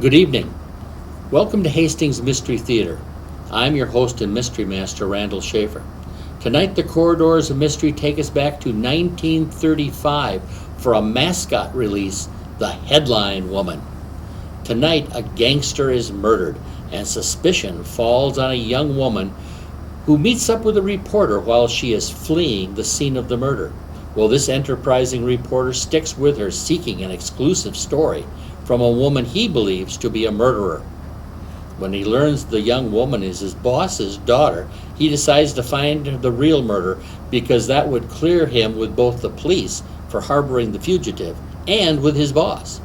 Good evening. Welcome to Hastings Mystery Theater. I'm your host and mystery master, Randall Schaefer. Tonight, the corridors of mystery take us back to 1935 for a mascot release, The Headline Woman. Tonight, a gangster is murdered, and suspicion falls on a young woman who meets up with a reporter while she is fleeing the scene of the murder. Well, this enterprising reporter sticks with her, seeking an exclusive story from a woman he believes to be a murderer. When he learns the young woman is his boss's daughter, he decides to find the real murderer because that would clear him with both the police for harboring the fugitive and with his boss.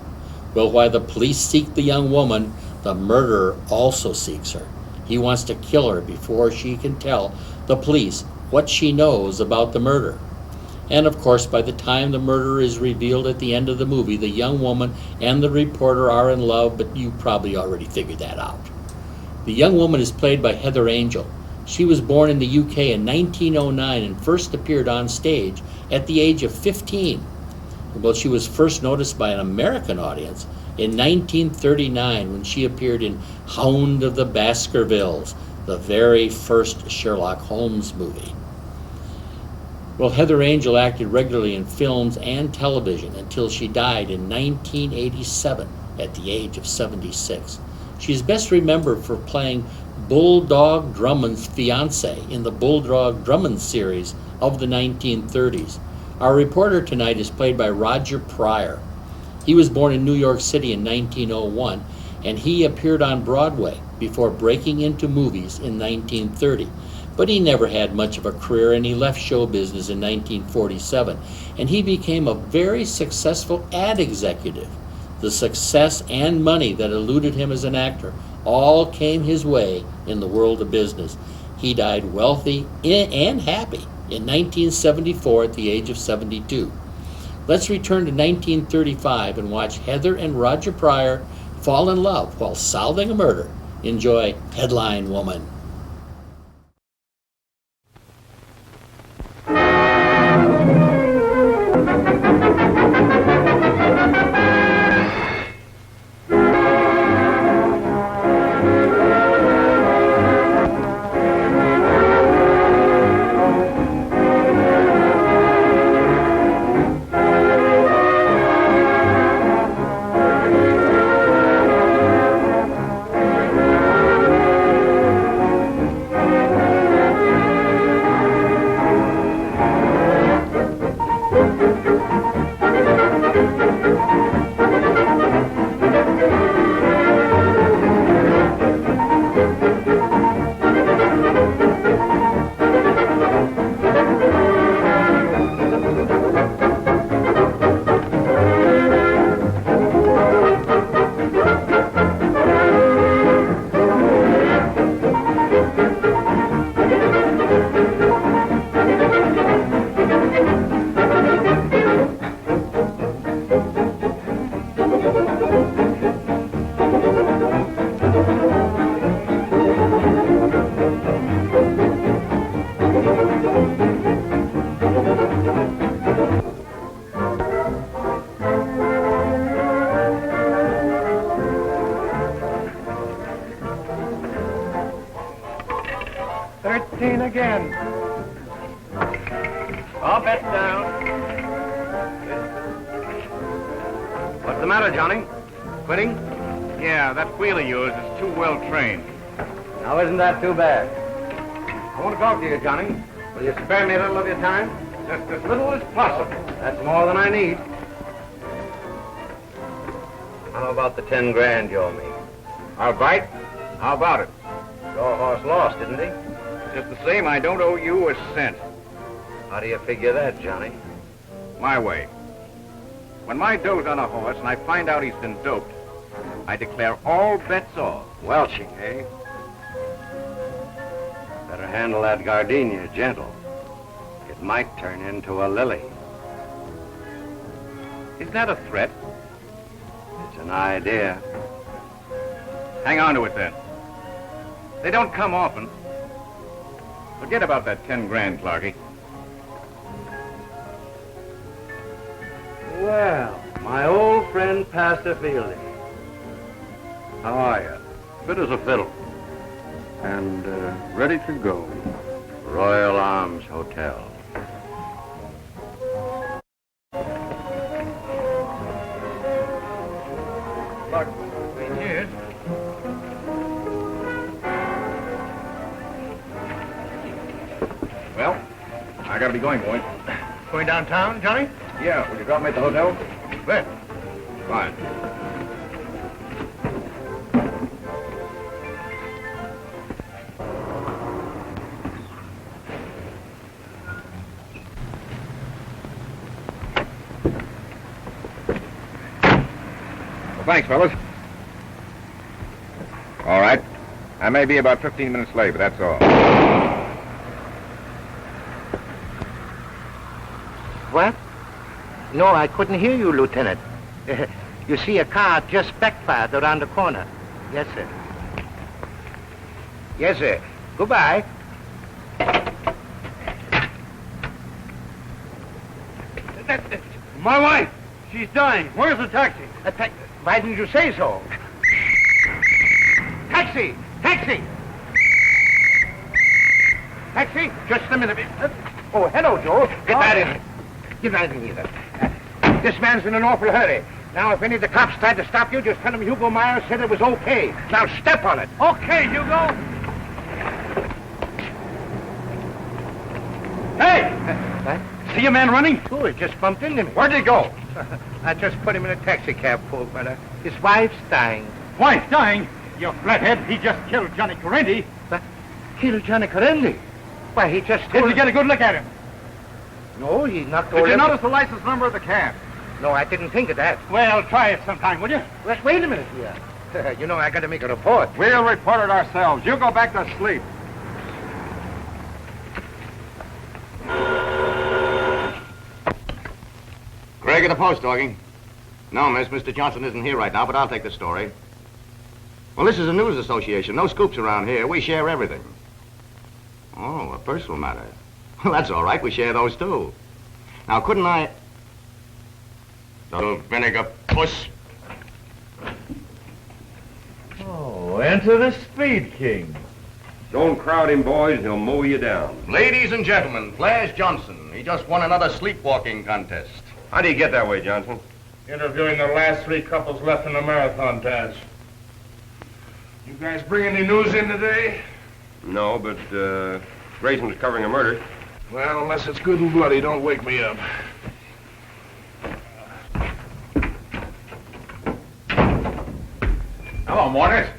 Well, while the police seek the young woman, the murderer also seeks her. He wants to kill her before she can tell the police what she knows about the murder. And of course, by the time the murder is revealed at the end of the movie, the young woman and the reporter are in love, but you probably already figured that out. The young woman is played by Heather Angel. She was born in the UK in 1909 and first appeared on stage at the age of 15. Well, she was first noticed by an American audience in 1939 when she appeared in Hound of the Baskervilles, the very first Sherlock Holmes movie. Well, Heather Angel acted regularly in films and television until she died in 1987 at the age of 76. She is best remembered for playing Bulldog Drummond's fiancée in the Bulldog Drummond series of the 1930s. Our reporter tonight is played by Roger Pryor. He was born in New York City in 1901, and he appeared on Broadway before breaking into movies in 1930. But he never had much of a career, and he left show business in 1947, and he became a very successful ad executive. The success and money that eluded him as an actor all came his way in the world of business. He died wealthy and happy in 1974 at the age of 72. Let's return to 1935 and watch Heather and Roger Pryor fall in love while solving a murder. Enjoy Headline Woman. Again. All bets down. What's the matter, Johnny? Quitting? Yeah, that wheel of yours is too well trained. Now, isn't that too bad? I want to talk to you, Johnny. Will you spare me a little of your time? Just as little as possible. That's more than I need. How about the 10 grand you owe me? I'll bite. How about it? Your horse lost, didn't he? Just the same, I don't owe you a cent. How do you figure that, Johnny? My way. When my dough's on a horse and I find out he's been doped, I declare all bets off. Welching, eh? Better handle that gardenia gentle. It might turn into a lily. Is that a threat? It's an idea. Hang on to it, then. They don't come often. Forget about that 10 grand, Clarky. Well, my old friend Pastor Fielding. How are you? Fit as a fiddle. And ready to go. Royal Arms Hotel. Look, cheers. Well, I gotta be going, boy. Going downtown, Johnny? Yeah, will you drop me at the hotel? Bet. Fine. Well, thanks, fellas. All right. I may be about 15 minutes late, but that's all. What? No, I couldn't hear you, Lieutenant. You see, a car just backfired around the corner. Yes, sir. Yes, sir. Goodbye. My wife! She's dying. Where's the taxi? Why didn't you say so? Taxi! Taxi! Taxi! Just a minute. Oh, hello, Joe. Get that in. Get that in here. This man's in an awful hurry. Now, if any of the cops tried to stop you, just tell them Hugo Myers said it was okay. Now, step on it. Okay, Hugo. Hey! What? See a man running? Oh, he just bumped into me. Where'd he go? I just put him in a taxi cab, poor brother. His wife's dying. Wife dying? You flathead, he just killed Johnny Correndi. What? Killed Johnny Correndi? Why, he just Did told... you get a good look at him? No, he knocked Did over... you notice the license number of the cab? No, I didn't think of that. Well, try it sometime, will you? Wait a minute here. You know, I got to make a report. We'll report it ourselves. You go back to sleep. Craig at the post, doggy. No, miss, Mr. Johnson isn't here right now, but I'll take the story. Well, this is a news association. No scoops around here. We share everything. Oh, a personal matter. Well, that's all right. We share those, too. Now, couldn't I... Little vinegar puss. Oh, enter the Speed King. Don't crowd him, boys. He'll mow you down. Ladies and gentlemen, Flash Johnson. He just won another sleepwalking contest. How do you get that way, Johnson? Interviewing the last 3 couples left in the marathon dance. You guys bring any news in today? No, but Grayson's covering a murder. Well, unless it's good and bloody, don't wake me up. Hello, Morris.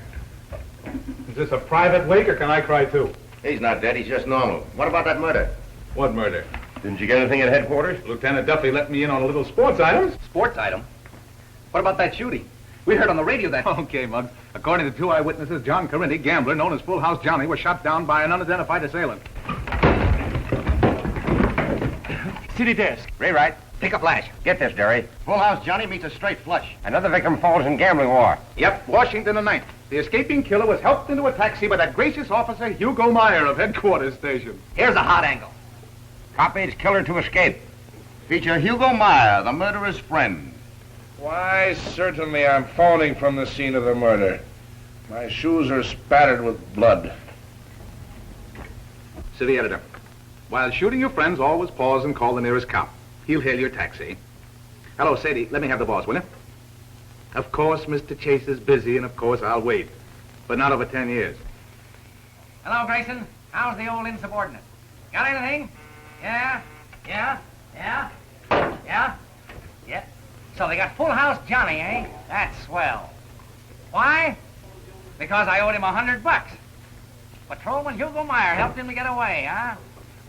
Is this a private wake, or can I cry too? He's not dead. He's just normal. What about that murder? What murder? Didn't you get anything at headquarters? Lieutenant Duffy let me in on a little sports item. Sports item? What about that shooting? We heard on the radio that... Okay, Muggs. According to 2 eyewitnesses, John Correndi, gambler known as Full House Johnny, was shot down by an unidentified assailant. City desk. Ray Wright. Take a flash. Get this, Jerry. Full House Johnny meets a straight flush. Another victim falls in gambling war. Yep, Washington the 9th. The escaping killer was helped into a taxi by that gracious officer, Hugo Meyer of Headquarters Station. Here's a hot angle. Copies killer to escape. Feature Hugo Meyer, the murderer's friend. Why, certainly I'm phoning from the scene of the murder. My shoes are spattered with blood. City editor. While shooting your friends, always pause and call the nearest cop. He'll hail your taxi. Hello, Sadie. Let me have the boss, will you? Of course, Mr. Chase is busy, and of course I'll wait. But not over 10 years. Hello, Grayson. How's the old insubordinate? Got anything? Yeah? So they got Full House Johnny, eh? That's swell. Why? Because I owed him $100. Patrolman Hugo Meyer helped him to get away, huh?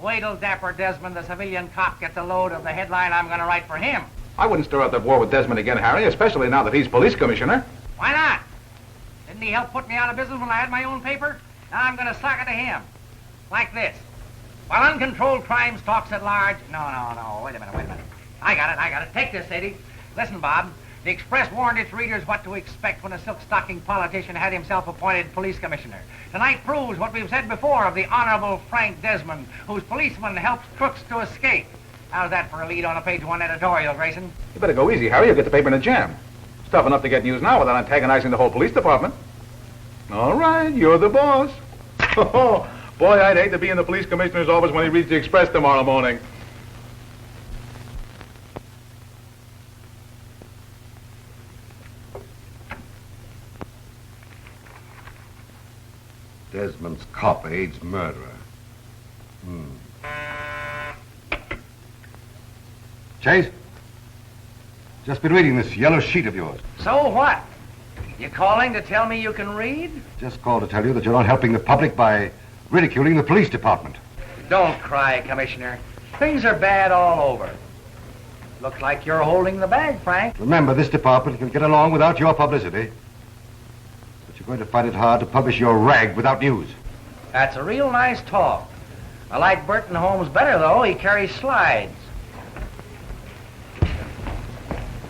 Wait till Dapper Desmond, the civilian cop, gets a load of the headline I'm going to write for him. I wouldn't stir up that war with Desmond again, Harry, especially now that he's police commissioner. Why not? Didn't he help put me out of business when I had my own paper? Now I'm going to sock it to him. Like this. While uncontrolled crime stalks at large... No. Wait a minute. I got it. Take this, Sadie. Listen, Bob. The Express warned its readers what to expect when a silk-stocking politician had himself appointed police commissioner. Tonight proves what we've said before of the Honorable Frank Desmond, whose policeman helps crooks to escape. How's that for a lead on a page 1 editorial, Grayson? You better go easy, Harry. You'll get the paper in a jam. tough enough to get news now without antagonizing the whole police department. All right, you're the boss. Oh, boy, I'd hate to be in the police commissioner's office when he reads the Express tomorrow morning. Desmond's cop aids murderer. Chase? Just been reading this yellow sheet of yours. So what? You calling to tell me you can read? Just called to tell you that you're not helping the public by ridiculing the police department. Don't cry, Commissioner. Things are bad all over. Looks like you're holding the bag, Frank. Remember, this department can get along without your publicity. But you're going to find it hard to publish your rag without news. That's a real nice talk. I like Burton Holmes better, though. He carries slides.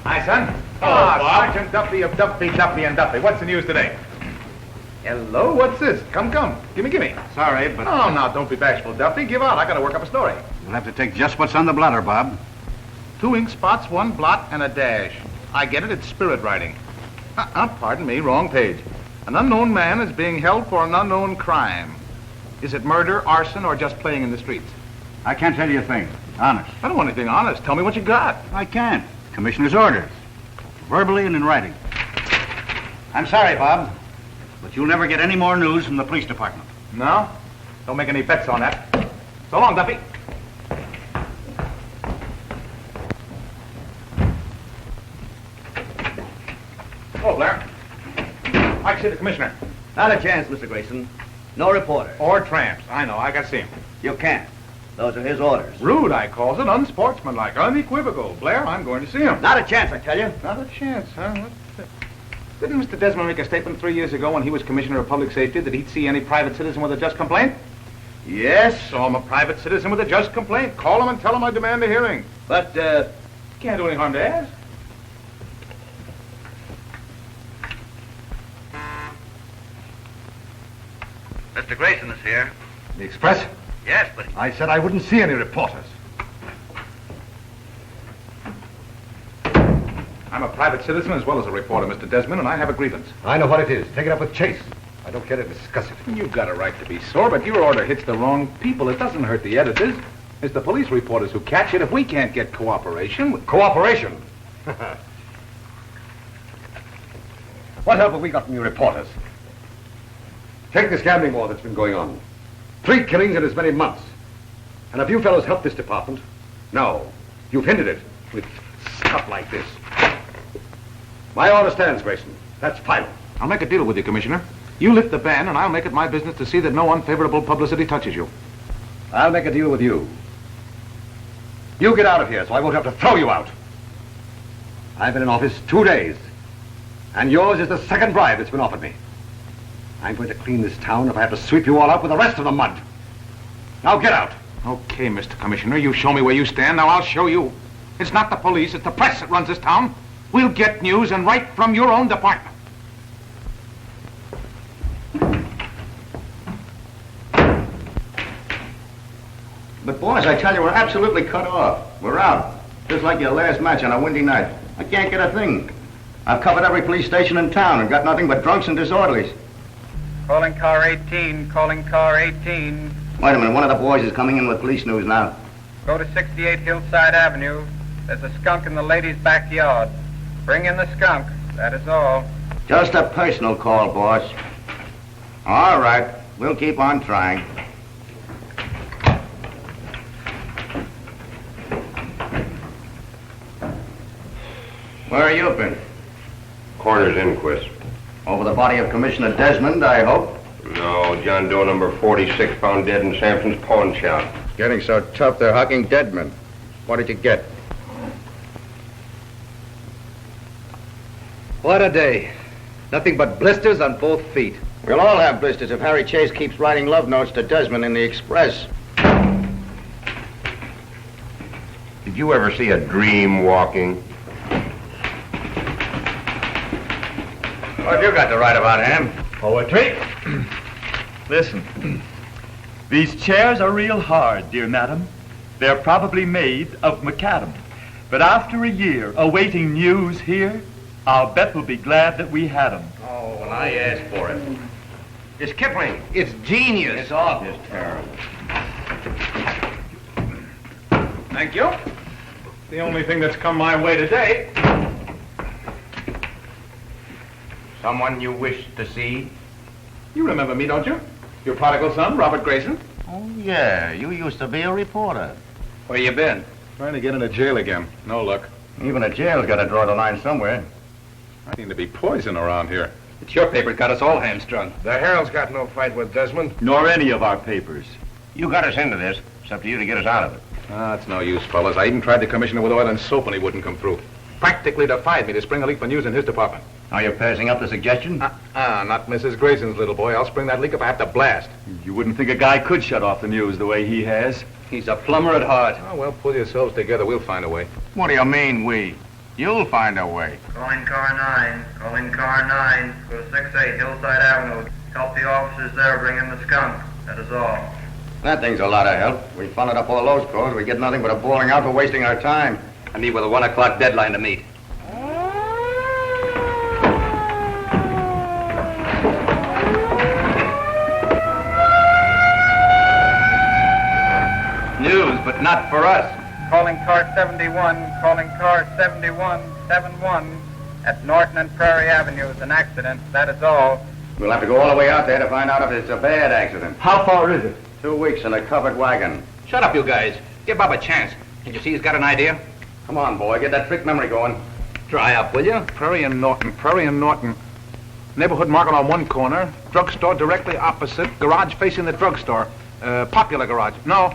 Hi, son. Bob. Sergeant Duffy of Duffy, and Duffy. What's the news today? Hello, what's this? Come. Gimme. Sorry, but Oh, now, don't be bashful, Duffy. Give out. I gotta work up a story. you'll have to take just what's on the blotter, Bob. 2 ink spots, 1 blot, and a dash. I get it, it's spirit writing. Pardon me, wrong page. An unknown man is being held for an unknown crime. Is it murder, arson, or just playing in the streets? I can't tell you a thing. Honest. I don't want anything honest. Tell me what you got. I can't. Commissioner's orders. Verbally and in writing. I'm sorry, Bob, but you'll never get any more news from the police department. No? Don't make any bets on that. So long, Duffy. Oh, Blair. I see the commissioner. Not a chance, Mr. Grayson. No reporter. Or tramps. I know. I got to see him. You can't. Those are his orders. Rude, I calls it. Unsportsmanlike. Unequivocal. Blair, I'm going to see him. Not a chance, I tell you. Not a chance, huh? Didn't Mr. Desmond make a statement 3 years ago when he was Commissioner of Public Safety that he'd see any private citizen with a just complaint? Yes. So I'm a private citizen with a just complaint. Call him and tell him I demand a hearing. But, Can't do any harm to ask. Mr. Grayson is here. The Express? Yes, but I said I wouldn't see any reporters. I'm a private citizen as well as a reporter, Mr. Desmond, and I have a grievance. I know what it is. Take it up with Chase. I don't care to discuss it. You've got a right to be sore, but your order hits the wrong people. It doesn't hurt the editors. It's the police reporters who catch it if we can't get cooperation. Cooperation? What help have we got from you reporters? Take this gambling war that's been going on. 3 killings in as many months. And have you fellows helped this department? No. You've hindered it with stuff like this. My order stands, Grayson. That's final. I'll make a deal with you, Commissioner. You lift the ban, and I'll make it my business to see that no unfavorable publicity touches you. I'll make a deal with you. You get out of here so I won't have to throw you out. I've been in office 2 days, and yours is the second bribe that's been offered me. I'm going to clean this town if I have to sweep you all up with the rest of the mud. Now get out. Okay, Mr. Commissioner, you show me where you stand, now I'll show you. It's not the police, it's the press that runs this town. We'll get news, and right from your own department. But boys, I tell you, we're absolutely cut off. We're out. Just like your last match on a windy night. I can't get a thing. I've covered every police station in town and got nothing but drunks and disorderlies. Calling car 18, calling car 18. Wait a minute, one of the boys is coming in with police news now. Go to 68 Hillside Avenue. There's a skunk in the lady's backyard. Bring in the skunk, that is all. Just a personal call, boss. All right, we'll keep on trying. Where have you been? Coroner's inquest. Over the body of Commissioner Desmond, I hope. No, John Doe number 46 found dead in Sampson's pawn shop. Getting so tough they're hucking dead men. What did you get? What a day. Nothing but blisters on both feet. We'll all have blisters if Harry Chase keeps writing love notes to Desmond in the Express. Did you ever see a dream walking? What have you got to write about him? Poetry. Listen. These chairs are real hard, dear madam. They're probably made of macadam. But after a year awaiting news here, I'll bet we'll be glad that we had him. Oh, when I asked for it. It's Kipling. It's genius. It's awful. It's terrible. Thank you. The only thing that's come my way today. Someone you wish to see? You remember me, don't you? Your prodigal son, Robert Grayson. Oh, yeah. You used to be a reporter. Where you been? Trying to get into jail again. No luck. Even a jail's got to draw the line somewhere. I seem to be poison around here. It's your paper got us all hamstrung. The Herald's got no fight with Desmond. Nor any of our papers. You got us into this. It's up to you to get us out of it. Ah, it's no use, fellas. I even tried the commissioner with oil and soap and he wouldn't come through. Practically defied me to spring a leak for news in his department. Are you passing up the suggestion? Not Mrs. Grayson's little boy. I'll spring that leak if I have to blast. You wouldn't think a guy could shut off the news the way he has. He's a plumber at heart. Oh, well, pull yourselves together. We'll find a way. What do you mean, we? You'll find a way. Calling car 9. Calling car 9. Go to 68 Hillside Avenue. Help the officers there bring in the skunk. That is all. That thing's a lot of help. We followed up all those calls. We get nothing but a bawling out for wasting our time. I mean, with a 1 o'clock deadline to meet. News, but not for us. Calling car 71. Calling car 7171 at Norton and Prairie Avenues. An accident. That is all. We'll have to go all the way out there to find out if it's a bad accident. How far is it? 2 weeks in a covered wagon. Shut up, you guys. Give Bob a chance. Can't you see he's got an idea? Come on, boy. Get that trick memory going. Dry up, will you? Prairie and Norton. Neighborhood market on one corner. Drugstore directly opposite. Garage facing the drugstore. Popular garage. No,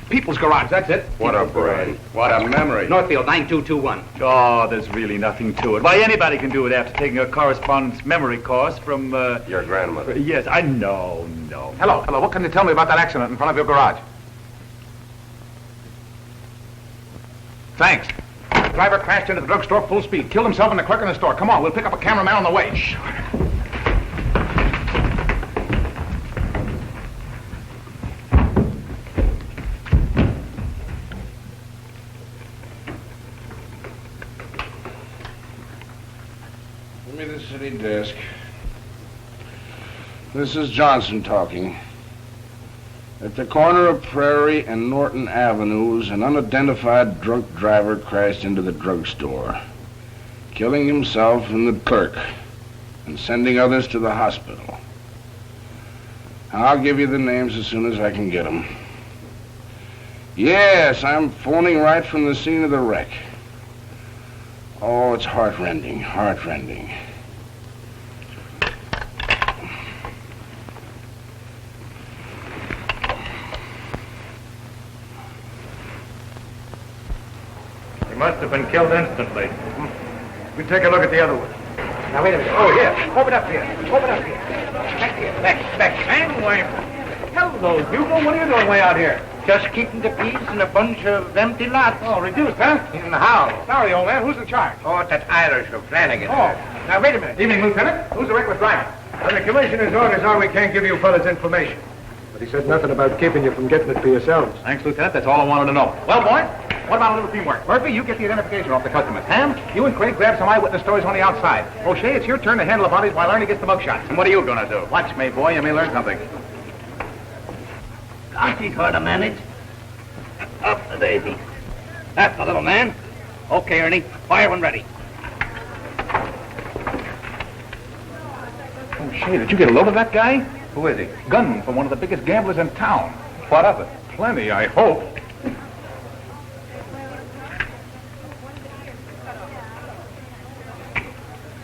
People's Garage. That's it. What a brain. What a memory. Northfield, 9221. Oh, there's really nothing to it. Why, anybody can do it after taking a correspondence memory course from, Your grandmother. Yes, I know. Hello. What can you tell me about that accident in front of your garage? Thanks. Driver crashed into the drugstore full speed. Killed himself and the clerk in the store. Come on, we'll pick up a cameraman on the way. Sure. Give me the city desk. This is Johnson talking. At the corner of Prairie and Norton Avenues, an unidentified drunk driver crashed into the drugstore, killing himself and the clerk, and sending others to the hospital. I'll give you the names as soon as I can get them. Yes, I'm phoning right from the scene of the wreck. Oh, it's heartrending. He must have been killed instantly. We take a look at the other one. Now, wait a minute. Oh, here. Open up here. Back here. Back. Hang away. Hello, Hugo. What are you doing way out here? Just keeping the peace in a bunch of empty lots. Oh, reduced, huh? And how? Sorry, old man. Who's in charge? Oh, that Irish of Flanagan. Oh, now, wait a minute. Evening, Lieutenant. Who's the reckless driver? Well, the commissioner's orders are we can't give you fellas information. But he said nothing about keeping you from getting it for yourselves. Thanks, Lieutenant. That's all I wanted to know. Well, boy, what about a little teamwork? Murphy, you get the identification off the customers. Ham, you and Craig grab some eyewitness stories on the outside. O'Shea, it's your turn to handle the bodies while Ernie gets the mugshots. And what are you going to do? Watch me, boy. You may learn something. I think how to manage. Up the daisy. That's the little man. Okay, Ernie. Fire when ready. O'Shea, did you get a load of that guy? Who is he? Gunman for one of the biggest gamblers in town. What of it? Plenty, I hope.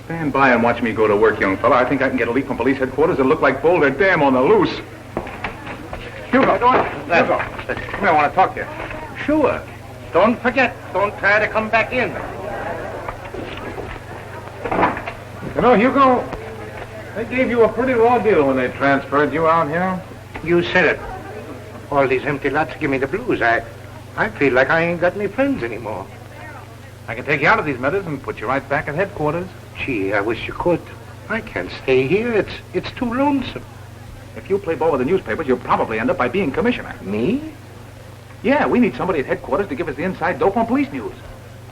Stand by and watch me go to work, young fella. I think I can get a leak from police headquarters that'll look like Boulder Dam on the loose. Hugo, Hugo, come here, I want to talk to you. Sure. Don't forget. Don't try to come back in. You know, Hugo, they gave you a pretty raw deal when they transferred you out here. You said it. All these empty lots give me the blues. I feel like I ain't got any friends anymore. I can take you out of these matters and put you right back at headquarters. Gee, I wish you could. I can't stay here. It's too lonesome. If you play ball with the newspapers, you'll probably end up by being commissioner. Me? Yeah, we need somebody at headquarters to give us the inside dope on police news.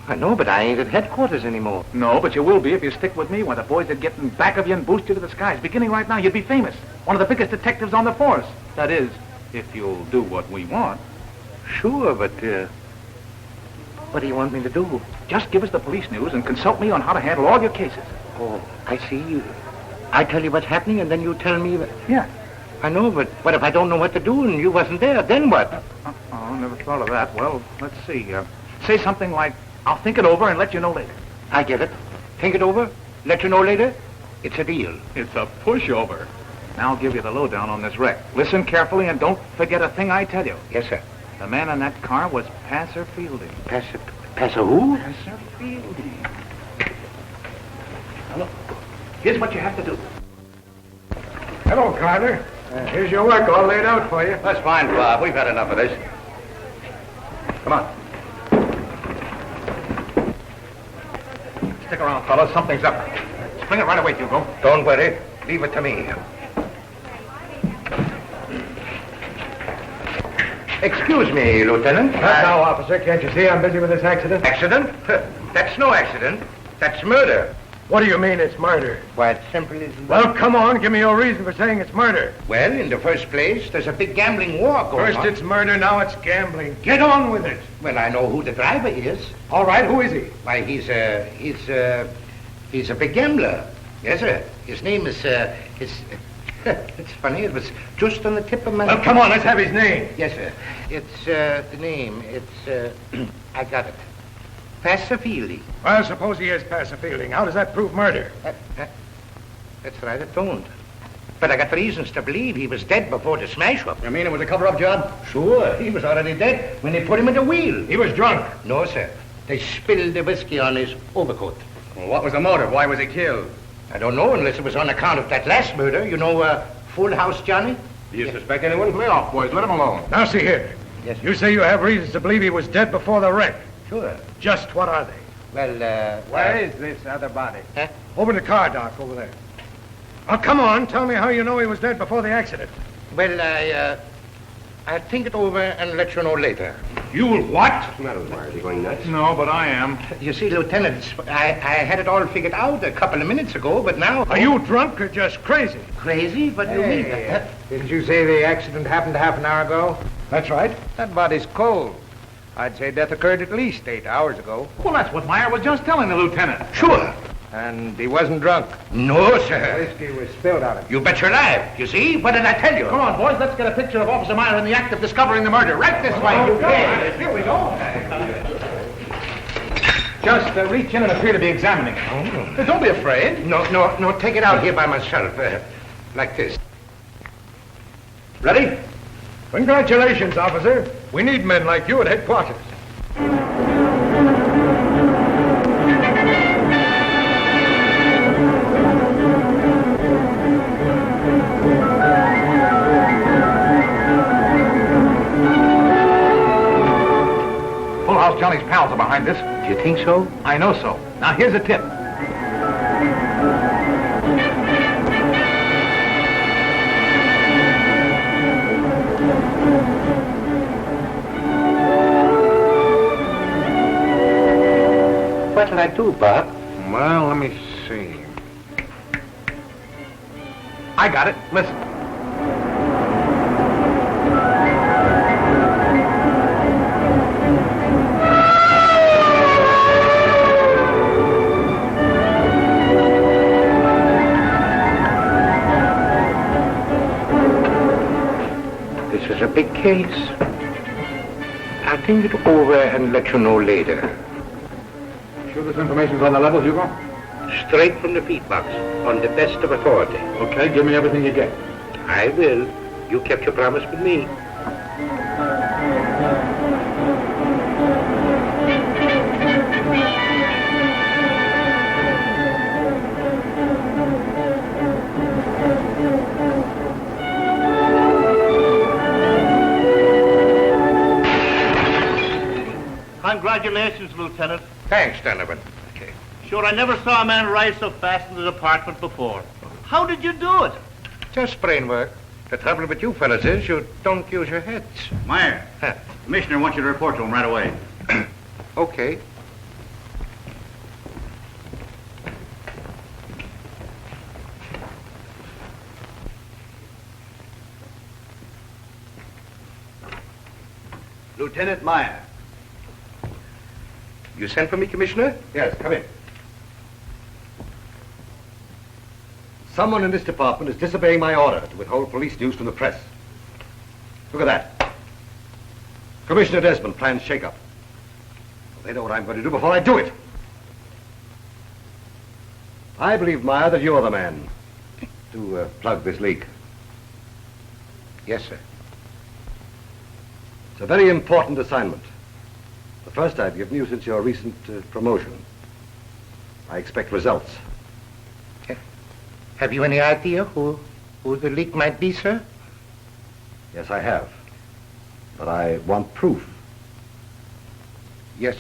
I know, but I ain't at headquarters anymore. No, but you will be if you stick with me. When the boys that get in back of you and boost you to the skies. Beginning right now, you'd be famous. One of the biggest detectives on the force. That is, if you'll do what we want. Sure, but, what do you want me to do? Just give us the police news and consult me on how to handle all your cases. Oh, I see. I tell you what's happening, and then you tell me... Yeah. I know, but what if I don't know what to do and you wasn't there? Then what? Oh, never thought of that. Well, let's see. Say something like, I'll think it over and let you know later. I get it. Think it over, let you know later. It's a deal. It's a pushover. Now I'll give you the lowdown on this wreck. Listen carefully and don't forget a thing I tell you. Yes, sir. The man in that car was Passer Fielding. Passer who? Passer Fielding. Now look, here's what you have to do. Hello, Carter. Here's your work all laid out for you. That's fine, Bob. We've had enough of this. Come on. Stick around, fellas. Something's up. Spring it right away, Hugo. Don't worry. Leave it to me. Excuse me, Lieutenant. Not now, officer. Can't you see I'm busy with this accident? Accident? That's no accident. That's murder. What do you mean it's murder? Why, it's simple as... Well, come on. Give me your reason for saying it's murder. Well, in the first place, there's a big gambling war going on. First it's murder, now it's gambling. Get on with it. Well, I know who the driver is. All right, who is he? Why, he's a big gambler. Yes, sir. His name is, it's funny, it was just on the tip of my... Well, come on, let's have his name. Yes, sir. It's, the name, it's, I got it. Passer Fielding. Well, suppose he is Passer Fielding. How does that prove murder? That's right, it don't. But I got reasons to believe he was dead before the smash-up. You mean it was a cover-up job? Sure, he was already dead when they put him in the wheel. He was drunk. No, sir. They spilled the whiskey on his overcoat. Well, what was the motive? Why was he killed? I don't know, unless it was on account of that last murder. You know, Full House Johnny? Do you suspect anyone? Lay off, boys. Let him alone. Now, see here. Yes, You say you have reasons to believe he was dead before the wreck. Sure. Just what are they? Well, Where is this other body? Huh? Over the car dock, over there. Now, come on. Tell me how you know he was dead before the accident. Well, I'll think it over and let you know later. You'll what? What's the matter with him? Is he going nuts? No, but I am. You see, Lieutenant, I had it all figured out a couple of minutes ago, but now... Are you drunk or just crazy? Crazy? What do you mean? Didn't you say the accident happened half an hour ago? That's right. That body's cold. I'd say death occurred at least 8 hours ago. Well, that's what Meyer was just telling the lieutenant. Sure. And he wasn't drunk. No, sir. Whiskey was spilled on him. You bet your life. You see? What did I tell you? Come on, boys. Let's get a picture of Officer Meyer in the act of discovering the murder. Right this way, you can. Here we go. Just reach in and appear to be examining it. Don't be afraid. No, take it out here by myself. Like this. Ready? Congratulations, officer. We need men like you at headquarters. Full House Johnny's pals are behind this. Do you think so? I know so. Now, here's a tip. What'll I do, Bob? Well, let me see. I got it. Listen. This is a big case. I'll think it over and let you know later. Sure this information's on the level, Hugo? Straight from the feed box, on the best of authority. Okay, give me everything you get. I will. You kept your promise with me. Congratulations, Lieutenant. Thanks, Donovan. Okay. Sure, I never saw a man rise so fast in the department before. How did you do it? Just brain work. The trouble with you fellas is you don't use your heads. Meyer, Huh. Commissioner wants you to report to him right away. Okay. Lieutenant Meyer. You sent for me, Commissioner? Yes, come in. Someone in this department is disobeying my order to withhold police news from the press. Look at that. Commissioner Desmond plans shake-up. They know what I'm going to do before I do it. I believe, Meyer, that you're the man to plug this leak. Yes, sir. It's a very important assignment. The first I've given you since your recent promotion. I expect results. Have you any idea who the leak might be, sir? Yes, I have. But I want proof. Yes,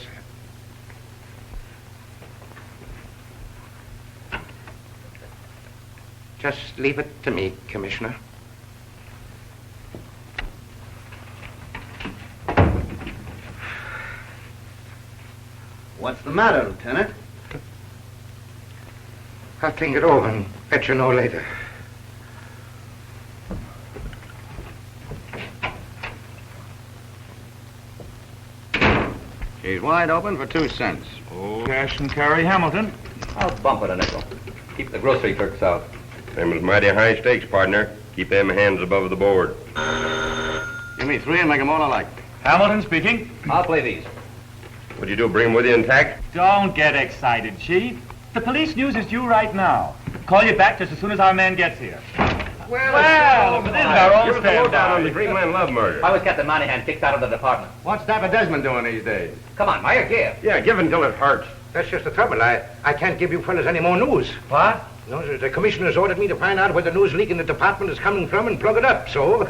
sir. Just leave it to me, Commissioner. What's the matter, Lieutenant? I'll think it over and let you know later. She's wide open for 2 cents. Oh, cash and carry Hamilton. I'll bump it a nickel. Keep the grocery clerks out. Them was mighty high stakes, partner. Keep them hands above the board. Give me 3 and make them all alike. Hamilton speaking. I'll play these. What'd you do, bring them with you intact? Don't get excited, Chief. The police news is due right now. Call you back just as soon as our man gets here. Well, this is our own You're the stand lowdown on the down. Green Man love murder. Why was Captain Monahan kicked out of the department? What's Dapper Desmond doing these days? Come on, Meyer, give. Yeah, give until it hurts. That's just the trouble. I can't give you fellas any more news. What? No, the commissioner's ordered me to find out where the news leak in the department is coming from and plug it up. So,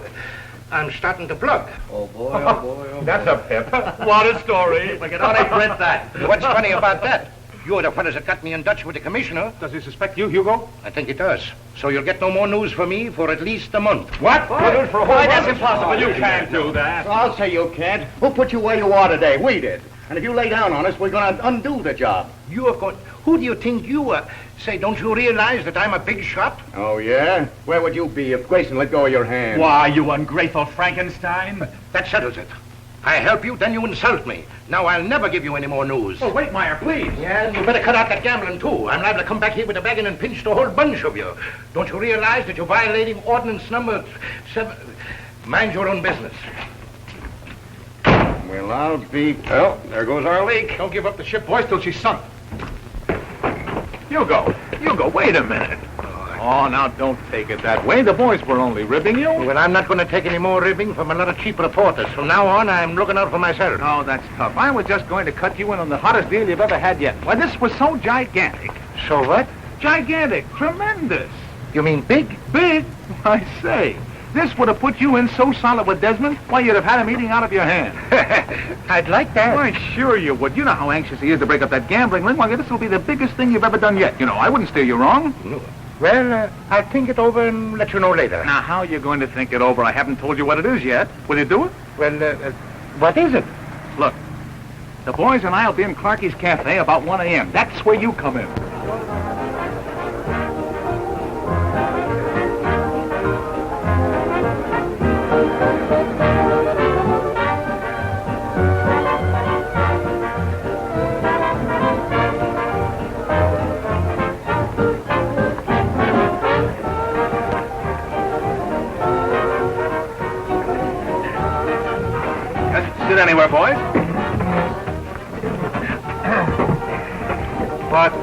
I'm starting to plug. Oh, boy, oh, boy, oh, boy. That's a pip. What a story. We can only print that. What's funny about that? You're the fellas that got me in Dutch with the commissioner. Does he suspect you, Hugo? I think he does. So you'll get no more news from me for at least a month. What? We'll do it for a whole Why, month. that's impossible. You can't do that. I'll say you can't. Who put you where you are today? We did. And if you lay down on us, we're going to undo the job. You are going... Who do you think you are? Say, don't you realize that I'm a big shot? Oh, yeah? Where would you be if Grayson let go of your hand? Why, you ungrateful Frankenstein. That settles it. I help you, then you insult me. Now I'll never give you any more news. Oh, wait, Meyer, please. Yeah, and you better cut out that gambling, too. I'm liable to come back here with a wagon and pinch the whole bunch of you. Don't you realize that you're violating ordinance number 7... Mind your own business. Well, I'll be... Well, there goes our leak. Don't give up the ship, boys, till she's sunk. Hugo, wait a minute. Oh, now don't take it that way. The boys were only ribbing you. Well, I'm not going to take any more ribbing from a lot of cheap reporters. From now on, I'm looking out for myself. Oh, that's tough. I was just going to cut you in on the hottest deal you've ever had yet. Why, this was so gigantic. So what? Gigantic. Tremendous. You mean big? Big? I say. This would have put you in so solid with Desmond, why, you'd have had him eating out of your hand. I'd like that. Why, sure you would. You know how anxious he is to break up that gambling ring. Why, this will be the biggest thing you've ever done yet. You know, I wouldn't steer you wrong. No. Well, I'll think it over and let you know later. Now, how are you going to think it over? I haven't told you what it is yet. Will you do it? Well, what is it? Look, the boys and I will be in Clarky's Cafe about 1 a.m. That's where you come in. Sit anywhere, boys. But,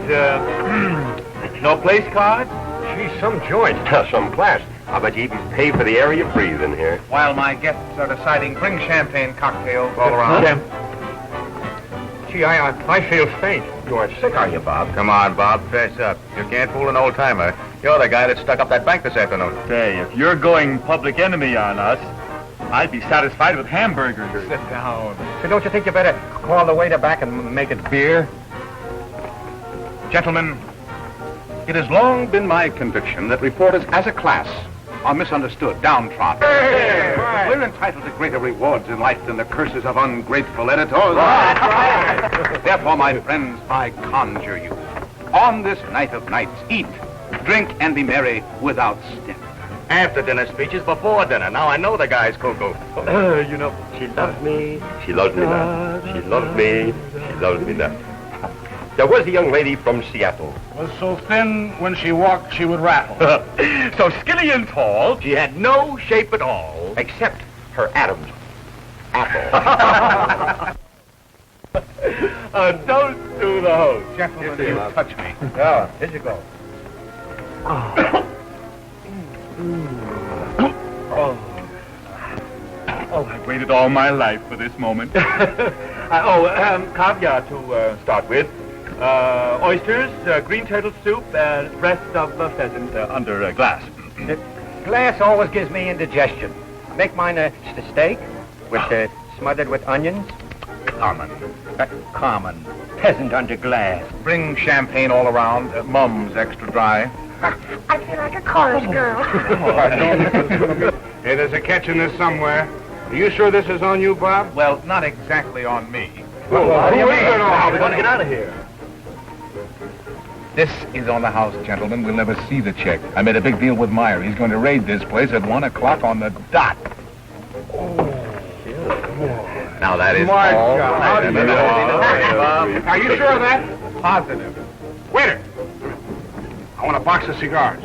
no place card? Geez, some joint. Some class. I bet you even pay for the air you breathe in here. While my guests are deciding, bring champagne cocktails all around. Gee, I feel faint. You aren't sick, are you, Bob? Come on, Bob, fess up. You can't fool an old-timer. You're the guy that stuck up that bank this afternoon. Say, if you're going public enemy on us, I'd be satisfied with hamburgers. Sit down. So don't you think you better call the waiter back and make it beer? Gentlemen, it has long been my conviction that reporters as a class are misunderstood, downtrodden. We're entitled to greater rewards in life than the curses of ungrateful editors. Therefore, my friends, I conjure you, on this night of nights, eat, drink, and be merry without stint. After dinner speeches, before dinner. Now I know the guy's cuckoo. You know, she loves me. She loves me now. She loves me. She loves me now. There was a young lady from Seattle. Was so thin, when she walked, she would rattle. So skinny and tall, she had no shape at all. Except her Adam's apple. Don't do the host. Gentlemen, you touch me. Yeah, here you go. Oh, I've waited all my life for this moment. Caviar to start with. Oysters, green turtle soup, breast of pheasant under glass. Glass always gives me indigestion. Make mine a steak with smothered with onions. Common. Common. Peasant under glass. Bring champagne all around. Mum's extra dry. I feel like a chorus girl. Hey, there's a catch in this somewhere. Are you sure this is on you, Bob? Well, not exactly on me. How are we going to get out of here? This is on the house, gentlemen. We'll never see the check. I made a big deal with Meyer. He's going to raid this place at 1 o'clock on the dot. Now that is My all God. right. Are you sure of that? Positive. Waiter! I want a box of cigars.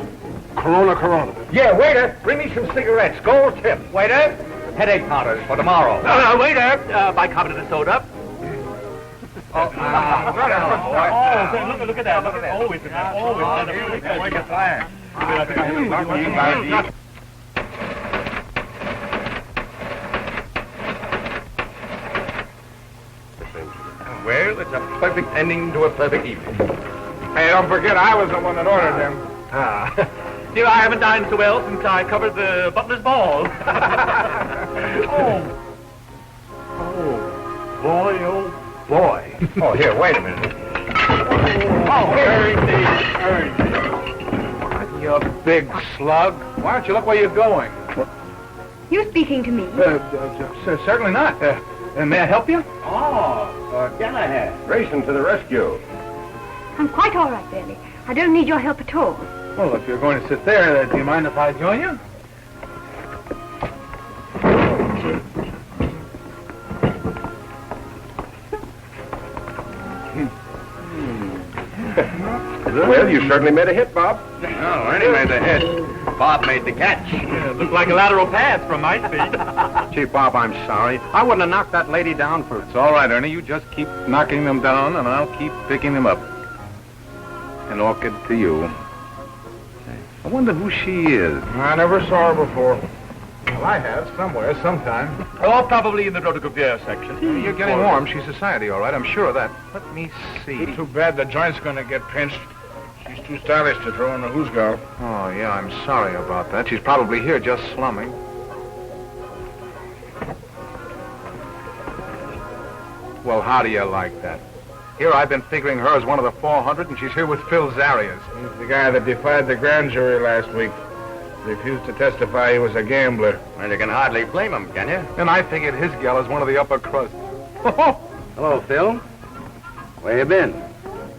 Corona. Yeah, waiter, bring me some cigarettes. Gold tip. Waiter, headache powders for tomorrow. Waiter, bicarbonate of soda. Look at that. Always. Well, it's a perfect ending to a perfect evening. Hey, don't forget, I was the one that ordered them. Dear, I haven't dined so well since I covered the butler's ball. Boy. Oh, here, wait a minute. Very neat. You big slug. Why don't you look where you're going? You speaking to me? Certainly not. May I help you? Grayson to the rescue. I'm quite all right, Bailey. I don't need your help at all. Well, if you're going to sit there, do you mind if I join you? Well, you certainly made a hit, Bob. Oh, Ernie made the hit. Bob made the catch. Looked like a lateral pass from my speed. Gee, Bob, I'm sorry. I wouldn't have knocked that lady down for... It's all right, Ernie. You just keep knocking them down, and I'll keep picking them up. An orchid to you. I wonder who she is. I never saw her before. Well, I have, somewhere, sometime. Oh, probably in the photogravure section. You're getting warm. She's society, all right. I'm sure of that. Let me see. Too bad the joint's going to get pinched. She's too stylish to throw in the hoosgow. Oh, yeah, I'm sorry about that. She's probably here just slumming. Well, how do you like that? Here I've been figuring her as one of the 400, and she's here with Phil Zarias. He's the guy that defied the grand jury last week. Refused to testify he was a gambler. Well, you can hardly blame him, can you? And I figured his gal is one of the upper crust. Hello, Phil. Where you been?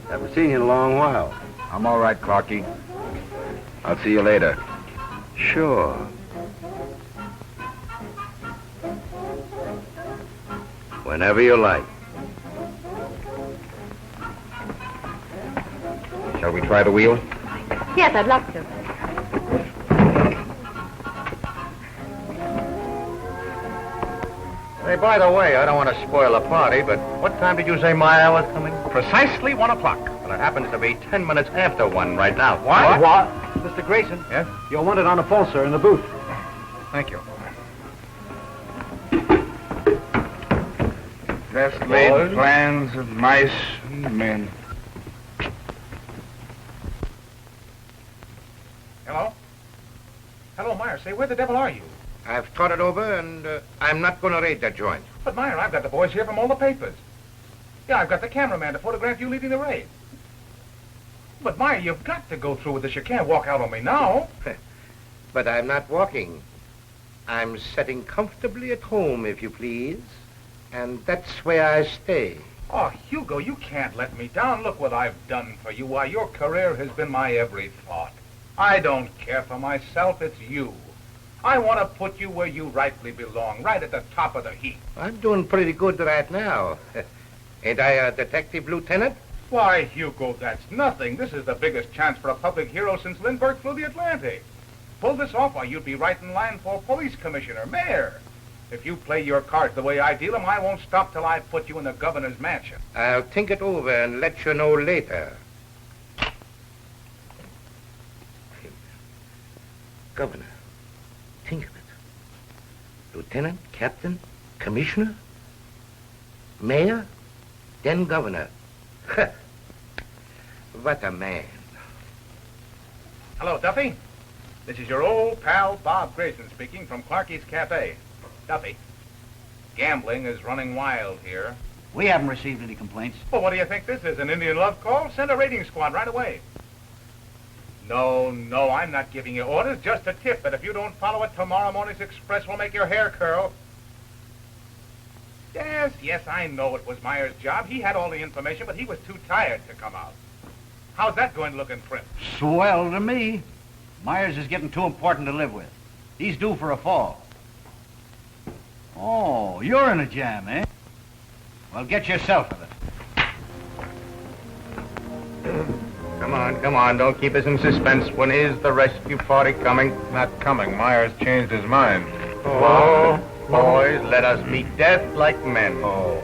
Haven't seen you in a long while. I'm all right, Clarky. I'll see you later. Sure. Whenever you like. Shall we try the wheel? Yes, I'd love to. Hey, by the way, I don't want to spoil the party, but what time did you say Meyer was coming? Precisely 1 o'clock. But it happens to be 10 minutes after 1 right now. What? Mr. Grayson? Yes? You're wanted on the phone, sir, in the booth. Thank you. Best laid plans of mice and men. Hello? Hello, Meyer. Say, where the devil are you? I've thought it over, and I'm not going to raid that joint. But, Meyer, I've got the boys here from all the papers. Yeah, I've got the cameraman to photograph you leading the raid. But, Meyer, you've got to go through with this. You can't walk out on me now. But I'm not walking. I'm sitting comfortably at home, if you please. And that's where I stay. Oh, Hugo, you can't let me down. Look what I've done for you. Why, your career has been my every thought. I don't care for myself, it's you. I want to put you where you rightly belong, right at the top of the heap. I'm doing pretty good right now. Ain't I a detective lieutenant? Why, Hugo, that's nothing. This is the biggest chance for a public hero since Lindbergh flew the Atlantic. Pull this off, why, you'd be right in line for police commissioner, mayor. If you play your cards the way I deal them, I won't stop till I put you in the governor's mansion. I'll think it over and let you know later. Governor, think of it. Lieutenant, captain, commissioner, mayor, then governor. What a man. Hello, Duffy. This is your old pal, Bob Grayson, speaking from Clarky's Café. Duffy, gambling is running wild here. We haven't received any complaints. Well, what do you think this is, an Indian love call? Send a raiding squad right away. No, I'm not giving you orders, just a tip that if you don't follow it, tomorrow morning's express will make your hair curl. Yes, I know it was Myers' job. He had all the information, but he was too tired to come out. How's that going to look in print? Swell to me. Myers is getting too important to live with. He's due for a fall. Oh, you're in a jam, eh? Well, get yourself in it. Come on, don't keep us in suspense. When is the rescue party coming? Not coming. Myers changed his mind. Oh, boys, let us meet death like men. Oh.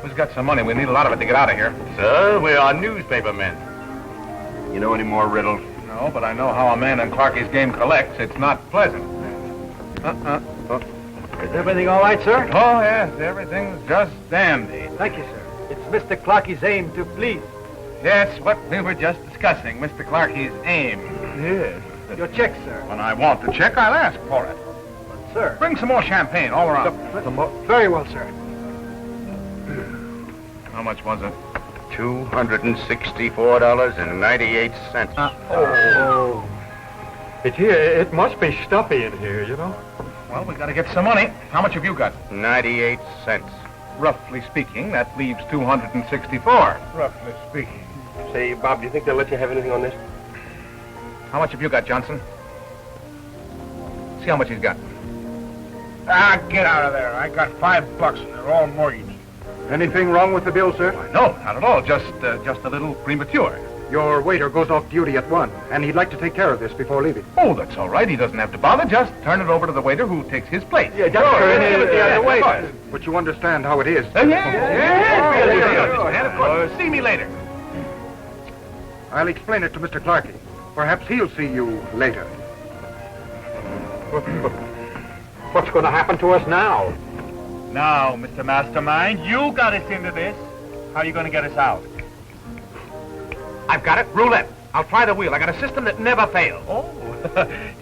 Who's got some money? We need a lot of it to get out of here. Sir, we are newspaper men. You know any more riddles? No, but I know how a man in Clarky's game collects. It's not pleasant. Is everything all right, sir? Oh, yes, everything's just dandy. Thank you, sir. It's Mr. Clarky's aim to please. Yes, what we were just discussing, Mr. Clarky's aim. Yes. Your check, sir. When I want the check, I'll ask for it. But, sir. Bring some more champagne all around. Very well, sir. How much was it? $264.98. Oh. It must be stuffy in here, you know. Well, we got to get some money. How much have you got? 98 cents. Roughly speaking, that leaves 264. Roughly speaking. Say, Bob, do you think they'll let you have anything on this? How much have you got, Johnson? See how much he's got. Get out of there. I got $5 and they're all mortgaged. Anything wrong with the bill, sir? No, not at all. Just a little premature. Your waiter goes off duty at 1, and he'd like to take care of this before leaving. Oh, that's all right. He doesn't have to bother. Just turn it over to the waiter who takes his place. Yeah, just turn it the other way. But you understand how it is. Yes, of course. See me later. I'll explain it to Mr. Clarky. Perhaps he'll see you later. What's going to happen to us now? Now, Mr. Mastermind, you got us into this. How are you going to get us out? I've got it. Roulette. I'll try the wheel. I got a system that never fails. Oh,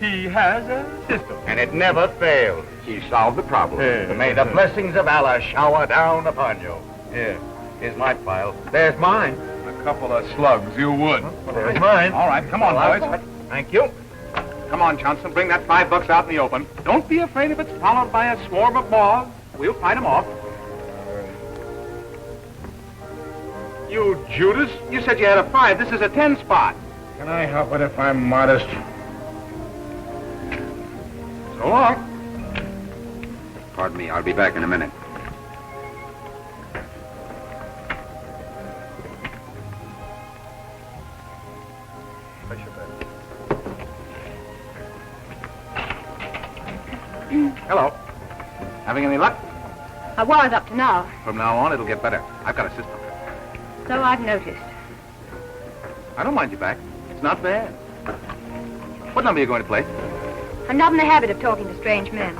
he has a system. And it never failed. He solved the problem. May the blessings of Allah shower down upon you. Here, here's my file. There's mine. A couple of slugs, you would. There's mine. All right, come on, boys. Thank you. Come on, Johnson. Bring that $5 out in the open. Don't be afraid if it's followed by a swarm of moths. We'll fight them off. You Judas, you said you had a 5. This is a 10 spot. Can I help it if I'm modest? So long. Pardon me, I'll be back in a minute. Hello. Having any luck? I was up to now, From now on, it'll get better. I've got a system. so I've noticed. I don't mind you back. It's not bad. What number are you going to play? I'm not in the habit of talking to strange men.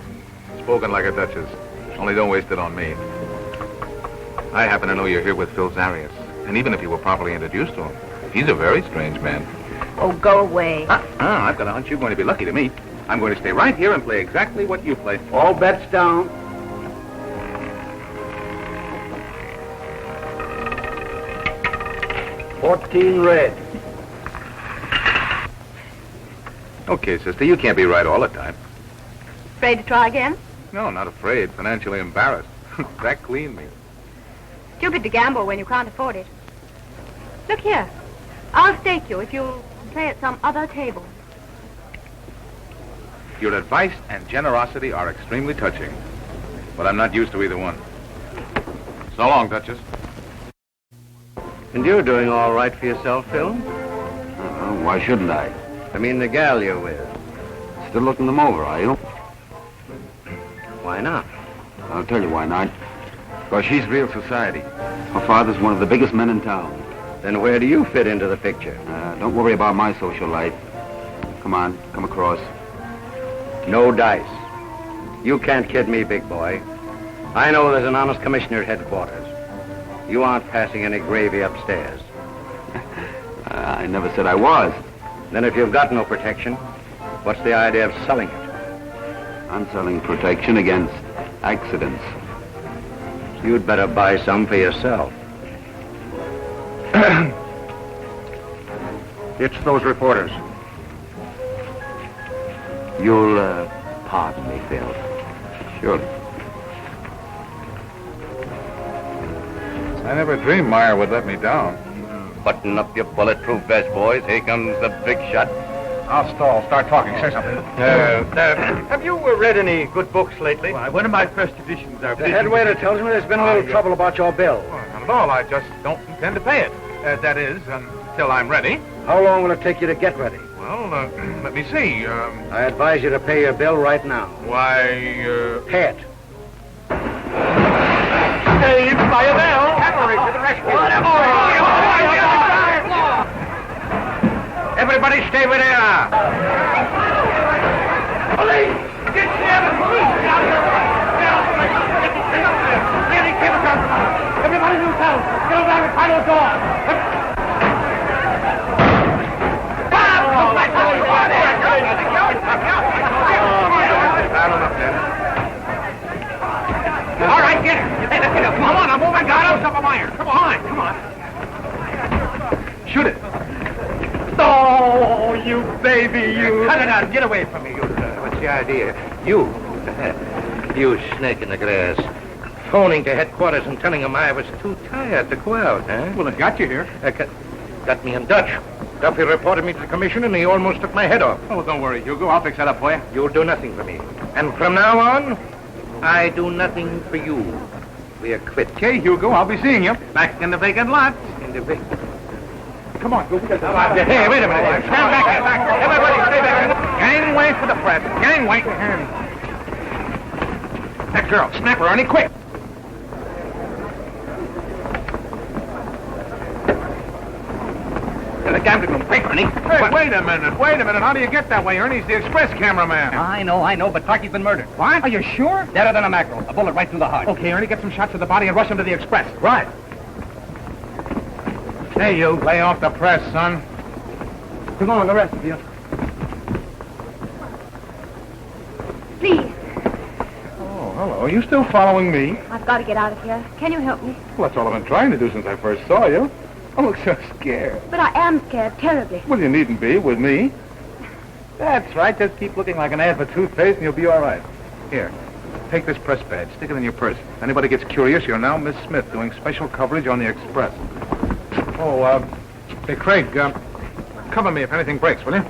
Spoken like a duchess. Only don't waste it on me. I happen to know you're here with Phil Zarias. And even if you were properly introduced to him, he's a very strange man. Oh, go away. I've got a hunch you're going to be lucky to meet. I'm going to stay right here and play exactly what you play. All bets down. $14 red. Okay, sister, you can't be right all the time. Afraid to try again? No, not afraid. Financially embarrassed. That cleaned me. Stupid to gamble when you can't afford it. Look here. I'll stake you if you'll play at some other table. Your advice and generosity are extremely touching. But I'm not used to either one. So long, Duchess. And you're doing all right for yourself, Phil? Why shouldn't I? I mean the gal you're with. Still looking them over, are you? Why not? I'll tell you why not. Because she's real society. Her father's one of the biggest men in town. Then where do you fit into the picture? Don't worry about my social life. Come on, come across. No dice. You can't kid me, big boy. I know there's an honest commissioner at headquarters. You aren't passing any gravy upstairs. I never said I was. Then if you've got no protection, what's the idea of selling it? I'm selling protection against accidents. You'd better buy some for yourself. It's those reporters. You'll, pardon me, Phil. Sure. I never dreamed Meyer would let me down. Button up your bulletproof vest, boys. Here comes the big shot. I'll stall. Start talking. Say something. Have you read any good books lately? Why, one of my first editions are... The head waiter tells me there's been a little trouble about your bill. Well, not at all. I just don't intend to pay it. That is, until I'm ready. How long will it take you to get ready? Well, let me see. I advise you to pay your bill right now. Why, Pay it. Saved by a bell. Cavalry to the rescue. Everybody stay where they are. Police! Get the police! Everybody in town! Get over there and find those doors! All right, get her. Hey, let's get her. Come on, I'm moving. Got him. Up a wire. Come on, come on. shoot it. Oh, you baby, you. Cut it out. Get away from me, you. What's the idea? You. You snake in the grass. Phoning to headquarters and telling them I was too tired to go out, huh? Well, it got you here. Got me in Dutch. Duffy reported me to the commission and he almost took my head off. Oh, don't worry, Hugo. I'll fix that up for you. You'll do nothing for me. And from now on, I do nothing for you. We're quit. Okay, Hugo, I'll be seeing you. Back in the vacant lot. In the vacant. Come on, go. Hey, wait a minute. Stand back here. Everybody stay back. Gangway for the press. Gangway. That girl, snap her, Ernie, quick. The gambling room paper, Ernie. Hey, wait a minute. How do you get that way, Ernie? He's the express cameraman. I know, but Clarky's been murdered. What? Are you sure? Deader than a mackerel. A bullet right through the heart. Okay, Ernie, get some shots of the body and rush him to the express. Right. Hey, you. Lay off the press, son. Come on, the rest of you. Please, Oh, hello. Are you still following me? I've got to get out of here. Can you help me? Well, that's all I've been trying to do since I first saw you. I look so scared. But I am scared terribly. Well, you needn't be with me. That's right. Just keep looking like an ad for toothpaste and you'll be all right. Here, take this press badge. Stick it in your purse. If anybody gets curious, you're now Miss Smith doing special coverage on the Express. Oh, hey, Craig, cover me if anything breaks, will you?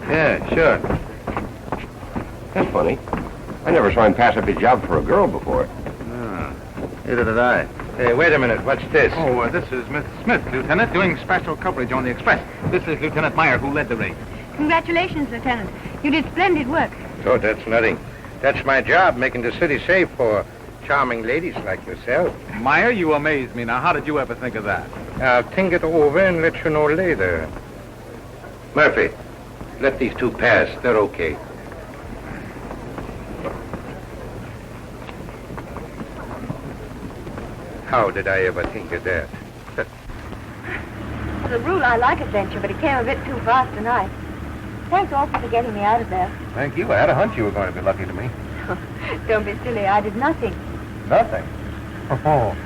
Yeah, sure. That's funny. I never saw him pass up his job for a girl before. Neither did I. Hey, wait a minute. What's this? Oh, this is Miss Smith, Lieutenant, doing special coverage on the Express. This is Lieutenant Meyer, who led the raid. Congratulations, Lieutenant. You did splendid work. Oh, that's nothing. That's my job, making the city safe for charming ladies like yourself. Meyer, you amaze me. Now, how did you ever think of that? I'll think it over and let you know later. Murphy, let these two pass. They're okay. How did I ever think of that? As a rule, I like adventure, but it came a bit too fast tonight. Thanks awfully for getting me out of there. Thank you. I had a hunch you were going to be lucky to me. Don't be silly. I did nothing. Nothing. Oh,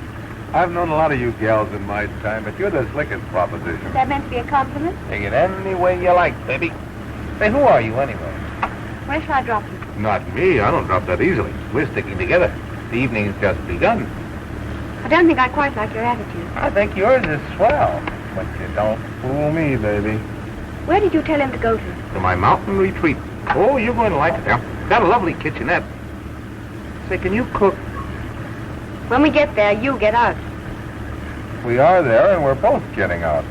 I've known a lot of you gals in my time, but you're the slickest proposition. Is that meant to be a compliment? Take it any way you like, baby. Say, who are you anyway? Where shall I drop you? Not me. I don't drop that easily. We're sticking together. The evening's just begun. I don't think I quite like your attitude. I think yours is swell, but you don't fool me, baby. Where did you tell him to go to? To my mountain retreat. Oh, you're going to like it, yeah? Got a lovely kitchenette. Say, can you cook? When we get there, you get out. We are there, and we're both getting out.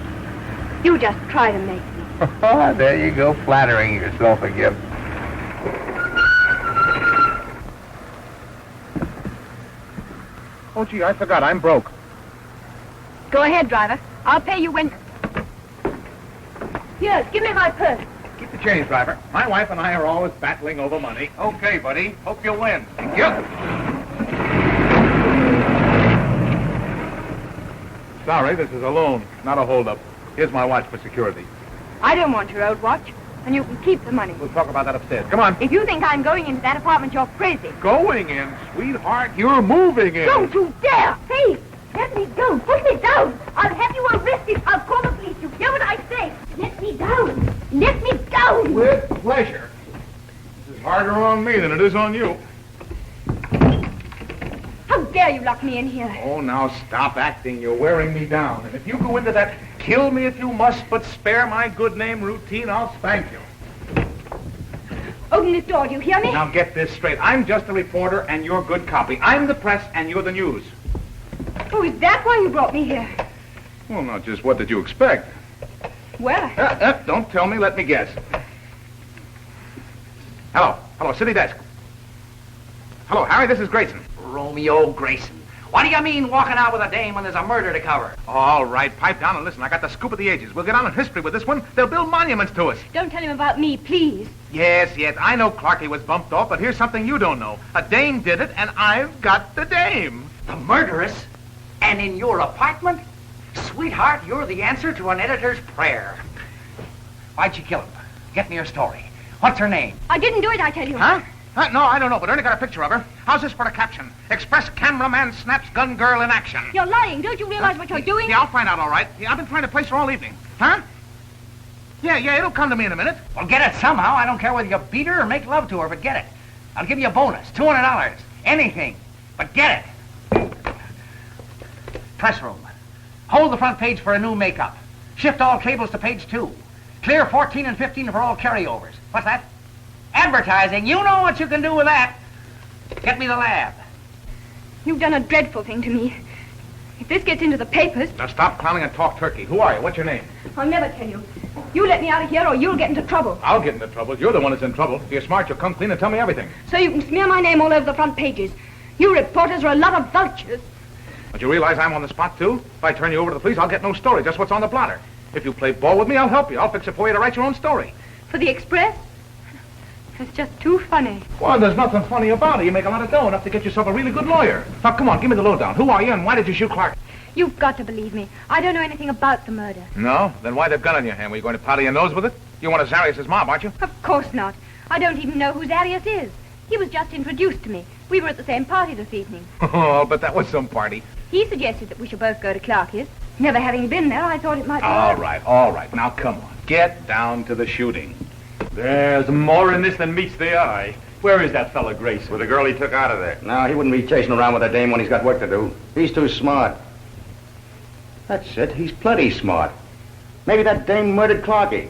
You just try to make me. There you go, flattering yourself again. Oh, gee, I forgot. I'm broke. Go ahead, driver. I'll pay you when... Here, give me my purse. Keep the change, driver. My wife and I are always battling over money. Okay, buddy. Hope you'll win. Thank you. Sorry, this is a loan, not a holdup. Here's my watch for security. I don't want your old watch, and you can keep the money. We'll talk about that upstairs. Come on. If you think I'm going into that apartment, you're crazy. Going in, sweetheart. You're moving in. Don't you dare! Hey, let me go. Put me down. I'll have you arrested. I'll call the police. You hear what I say? Let me down. Let me down. With pleasure. This is harder on me than it is on you. How dare you lock me in here? Oh, now stop acting. You're wearing me down. And if you go into that kill me if you must, but spare my good name routine, I'll spank you. Open this door, do you hear me? Now get this straight. I'm just a reporter and you're good copy. I'm the press and you're the news. Oh, is that why you brought me here? Well, not just what did you expect? Well, Don't tell me, let me guess. Hello, city desk. Hello, Harry, this is Grayson. Romeo Grayson. What do you mean walking out with a dame when there's a murder to cover? All right, pipe down and listen. I got the scoop of the ages. We'll get on in history with this one. They'll build monuments to us. don't tell him about me, please. Yes, I know Clarkie was bumped off, but here's something you don't know. A dame did it, and I've got the dame. The murderess? And in your apartment? Sweetheart, you're the answer to an editor's prayer. Why'd you kill him? Get me your story. What's her name? I didn't do it, I tell you. Huh? No, I don't know, but Ernie got a picture of her. How's this for a caption? Express cameraman snaps gun girl in action. You're lying. Don't you realize what you're doing? Yeah, I'll find out, all right. Yeah, I've been trying to place her all evening. Huh? Yeah, it'll come to me in a minute. Well, get it somehow. I don't care whether you beat her or make love to her, but get it. I'll give you a bonus, $200. Anything. But get it. Press room. Hold the front page for a new makeup. Shift all cables to page 2. Clear 14 and 15 for all carryovers. What's that? Advertising. You know what you can do with that. Get me the lab. You've done a dreadful thing to me. If this gets into the papers... Now stop clowning and talk turkey. Who are you? What's your name? I'll never tell you. You let me out of here or you'll get into trouble. I'll get into trouble. You're the one that's in trouble. If you're smart, you'll come clean and tell me everything. So you can smear my name all over the front pages. You reporters are a lot of vultures. But you realize I'm on the spot, too? If I turn you over to the police, I'll get no story, just what's on the blotter. If you play ball with me, I'll help you. I'll fix it for you to write your own story. For the Express? It's just too funny. Well, there's nothing funny about it. You make a lot of dough, enough to get yourself a really good lawyer. Now, come on, give me the lowdown. Who are you and why did you shoot Clark? You've got to believe me. I don't know anything about the murder. No? Then why the gun in your hand? Were you going to powder your nose with it? You're one of Zarius' mob, aren't you? Of course not. I don't even know who Zarius is. He was just introduced to me. We were at the same party this evening. Oh, but that was some party. He suggested that we should both go to Clarkie's. Never having been there, I thought it might be... All right. Now, come on. Get down to the shooting. There's more in this than meets the eye. Where is that fella Grayson? With the girl he took out of there. No, he wouldn't be chasing around with a dame when he's got work to do. He's too smart. That's it. He's plenty smart. Maybe that dame murdered Clarkie.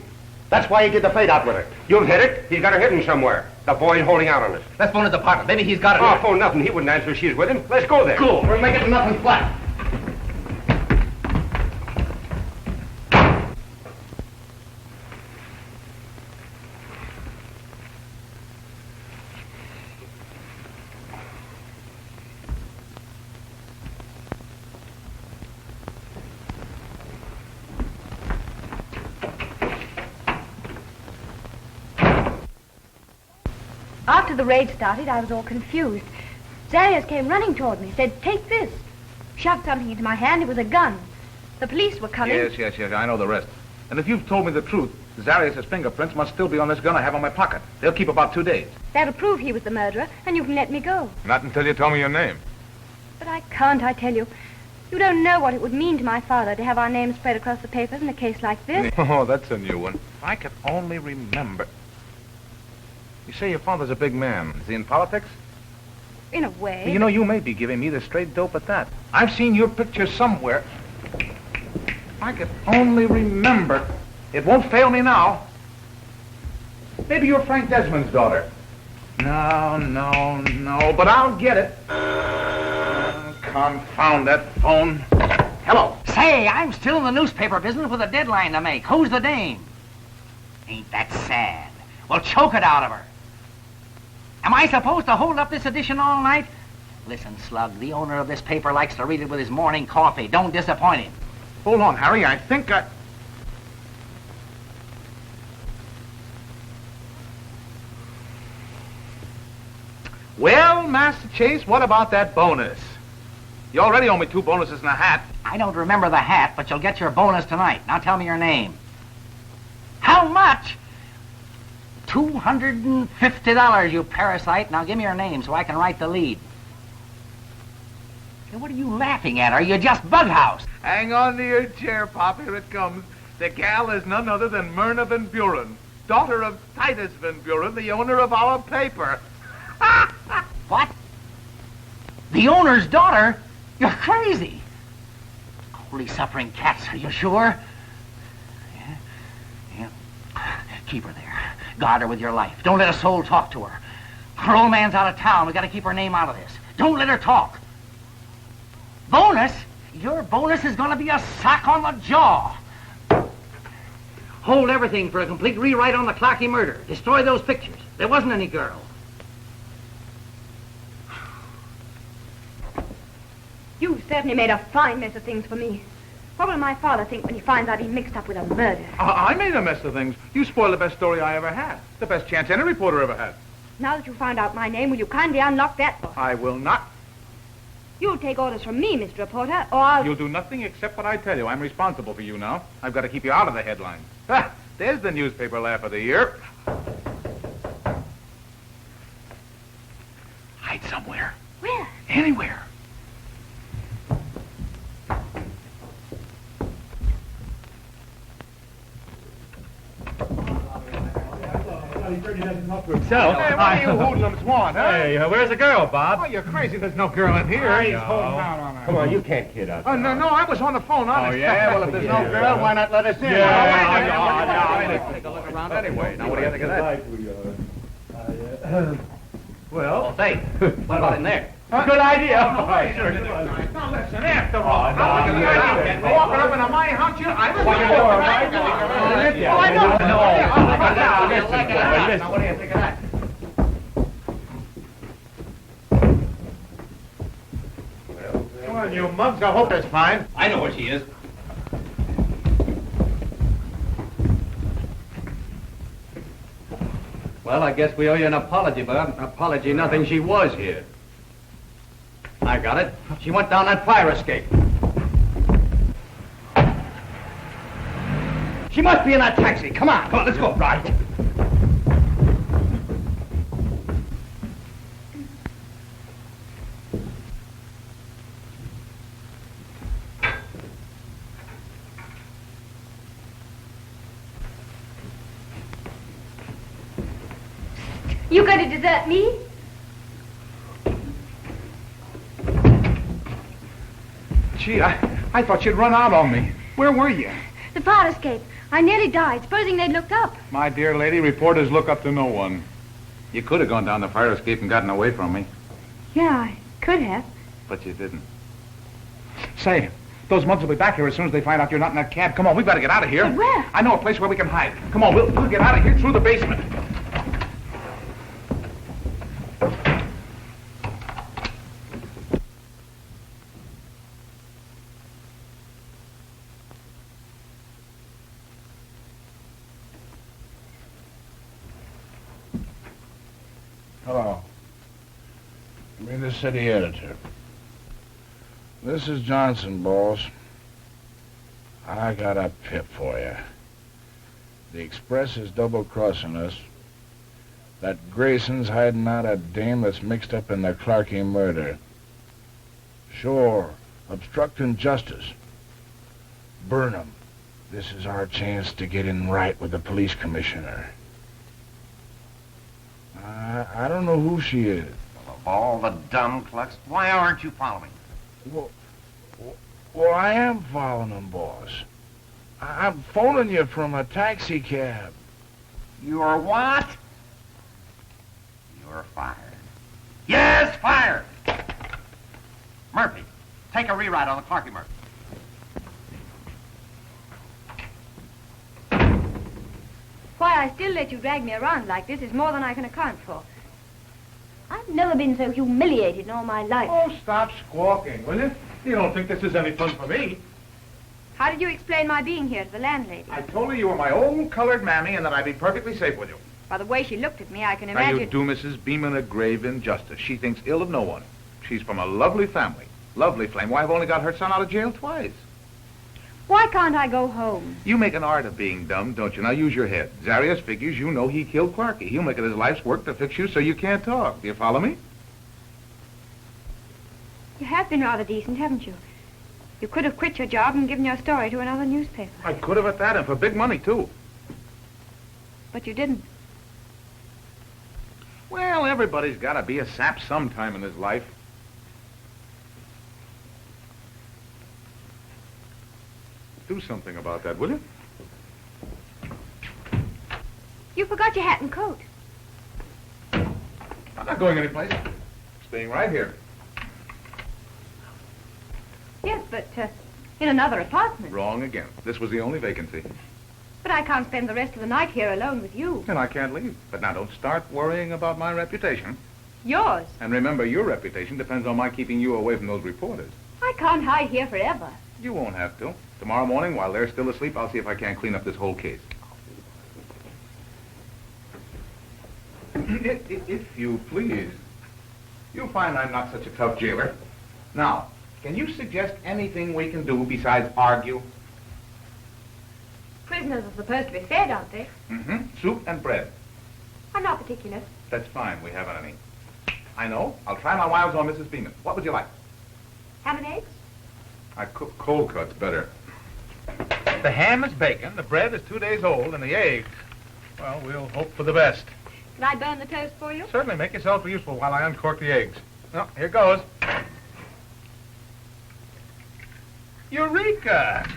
That's why he did the fade out with her. You've hit it. He's got her hidden somewhere. The boy holding out on us. Let's phone the department. Maybe he's got it. Oh, phone nothing. He wouldn't answer if she's with him. Let's go there. Cool. We're making nothing flat. After the raid started, I was all confused. Zarius came running toward me, said, "Take this." Shoved something into my hand. It was a gun. The police were coming. Yes. I know the rest. And if you've told me the truth, Zarius' fingerprints must still be on this gun I have in my pocket. They'll keep about 2 days. That'll prove he was the murderer, and you can let me go. Not until you tell me your name. But I can't, I tell you. You don't know what it would mean to my father to have our names spread across the papers in a case like this. Oh, that's a new one. If I could only remember. You say your father's a big man. Is he in politics? In a way. You know, you may be giving me the straight dope at that. I've seen your picture somewhere. If I could only remember. It won't fail me now. Maybe you're Frank Desmond's daughter. No, but I'll get it. Confound that phone. Hello. Say, I'm still in the newspaper business with a deadline to make. Who's the dame? Ain't that sad? Well, choke it out of her. Am I supposed to hold up this edition all night? Listen, Slug, the owner of this paper likes to read it with his morning coffee. Don't disappoint him. Hold on, Harry. I think I... Well, Master Chase, what about that bonus? You already owe me 2 bonuses and a hat. I don't remember the hat, but you'll get your bonus tonight. Now tell me your name. How much? $250, you parasite. Now give me your name so I can write the lead. Hey, what are you laughing at? Are you just bughouse? Hang on to your chair, Pop. Here it comes. The gal is none other than Myrna Van Buren, daughter of Titus Van Buren, the owner of our paper. What? The owner's daughter? You're crazy. Holy suffering cats, are you sure? Yeah. Keep her there. Guard her with your life. Don't let a soul talk to her. Her old man's out of town. We gotta keep her name out of this. Don't let her talk. Bonus? Your bonus is gonna be a sock on the jaw. Hold everything for a complete rewrite on the Clarkie murder. Destroy those pictures. There wasn't any girl. You certainly made a fine mess of things for me. What will my father think when he finds out he mixed up with a murder? I made a mess of things. You spoiled the best story I ever had. The best chance any reporter ever had. Now that you found out my name, will you kindly unlock that book? I will not. You'll take orders from me, Mr. Reporter, or I'll... You'll do nothing except what I tell you. I'm responsible for you now. I've got to keep you out of the headlines. Ha! There's the newspaper laugh of the year. Hide somewhere. Where? Anywhere. Himself. Hey, what are you hoodlums want, huh? Hey, where's the girl, Bob? Oh, you're crazy. There's no girl in here. He's holding out on her. Come on, you can't kid out. Oh, no, I was on the phone, honest. Oh, yeah? Well, if there's no girl, why not let us in? Take a look around anyway. Now, what do you think of that? Well, say, what about in there? Good idea. Now, listen, after all, walking up into my house, I was Now, what do you think of that? Come on, you mugs. I hope that's fine. I know what she is. Well, I guess we owe you an apology, Bob. Apology, nothing. She was here. I got it. She went down that fire escape. She must be in that taxi. Come on, let's go. Right. You going to desert me? Gee, I thought you'd run out on me. Where were you? The fire escape. I nearly died, supposing they'd looked up. My dear lady, reporters look up to no one. You could have gone down the fire escape and gotten away from me. Yeah, I could have. But you didn't. Say, those mugs will be back here as soon as they find out you're not in that cab. Come on, we've got to get out of here. But where? I know a place where we can hide. Come on, we'll get out of here through the basement. Hello. Me, the city editor. This is Johnson, boss. I got a pip for you. The Express is double-crossing us. That Grayson's hiding out a dame that's mixed up in the Clarkie murder. Sure, obstructing justice. Burn 'em. This is our chance to get in right with the police commissioner. I don't know who she is. Of all the dumb clucks, why aren't you following? Well, I am following them, boss. I'm phoning you from a taxi cab. You're what? You're fired. Yes, fired! Murphy, take a rewrite on the Clarky murder. Why I still let you drag me around like this is more than I can account for. I've never been so humiliated in all my life. Oh, stop squawking, will you? You don't think this is any fun for me? How did you explain my being here to the landlady? I told her you were my own colored mammy and that I'd be perfectly safe with you. By the way she looked at me, I can Now, imagine... you do Mrs. Beeman a grave injustice. She thinks ill of no one. She's from a lovely family. Lovely flame. Why, I've only got her son out of jail twice. Why can't I go home? You make an art of being dumb, don't you? Now, use your head. Zarius figures you know he killed Clarky. He'll make it his life's work to fix you so you can't talk. Do you follow me? You have been rather decent, haven't you? You could have quit your job and given your story to another newspaper. I could have at that, and for big money, too. But you didn't. Well, everybody's got to be a sap sometime in his life. Do something about that, will you? You forgot your hat and coat. I'm not going anyplace. Staying right here. Yes, but in another apartment. Wrong again. This was the only vacancy. But I can't spend the rest of the night here alone with you. And I can't leave. But now don't start worrying about my reputation. Yours? And remember, your reputation depends on my keeping you away from those reporters. I can't hide here forever. You won't have to. Tomorrow morning, while they're still asleep, I'll see if I can't clean up this whole case. If you please. You'll find I'm not such a tough jailer. Now, can you suggest anything we can do besides argue? Prisoners are supposed to be fed, aren't they? Mm-hmm. Soup and bread. I'm not particular. That's fine. We haven't any. I know. I'll try my wiles on Mrs. Beeman. What would you like? Ham and eggs? I cook cold cuts better. The ham is bacon, the bread is 2 days old, and the eggs, well, we'll hope for the best. Can I burn the toast for you? Certainly, make yourself useful while I uncork the eggs. Well, here goes. Eureka!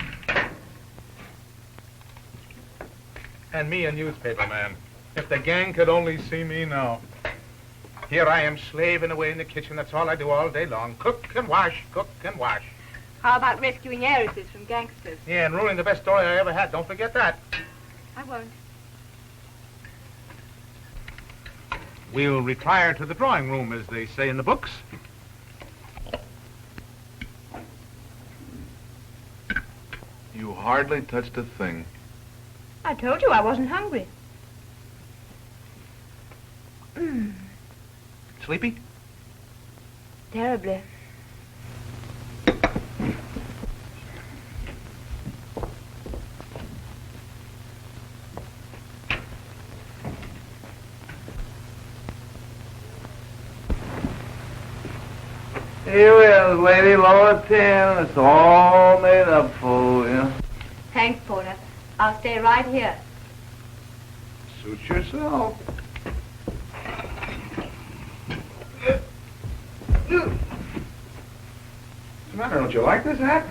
And me a newspaper man. If the gang could only see me now. Here I am slaving away in the kitchen. That's all I do all day long. Cook and wash, cook and wash. How about rescuing heiresses from gangsters? Yeah, and ruining the best story I ever had. Don't forget that. I won't. We'll retire to the drawing room, as they say in the books. You hardly touched a thing. I told you I wasn't hungry. Sleepy? Terribly. Here it is, lady, lower 10. It's all made up for you. Thanks, Porter. I'll stay right here. Suit yourself. What's the matter? Don't you like this hat?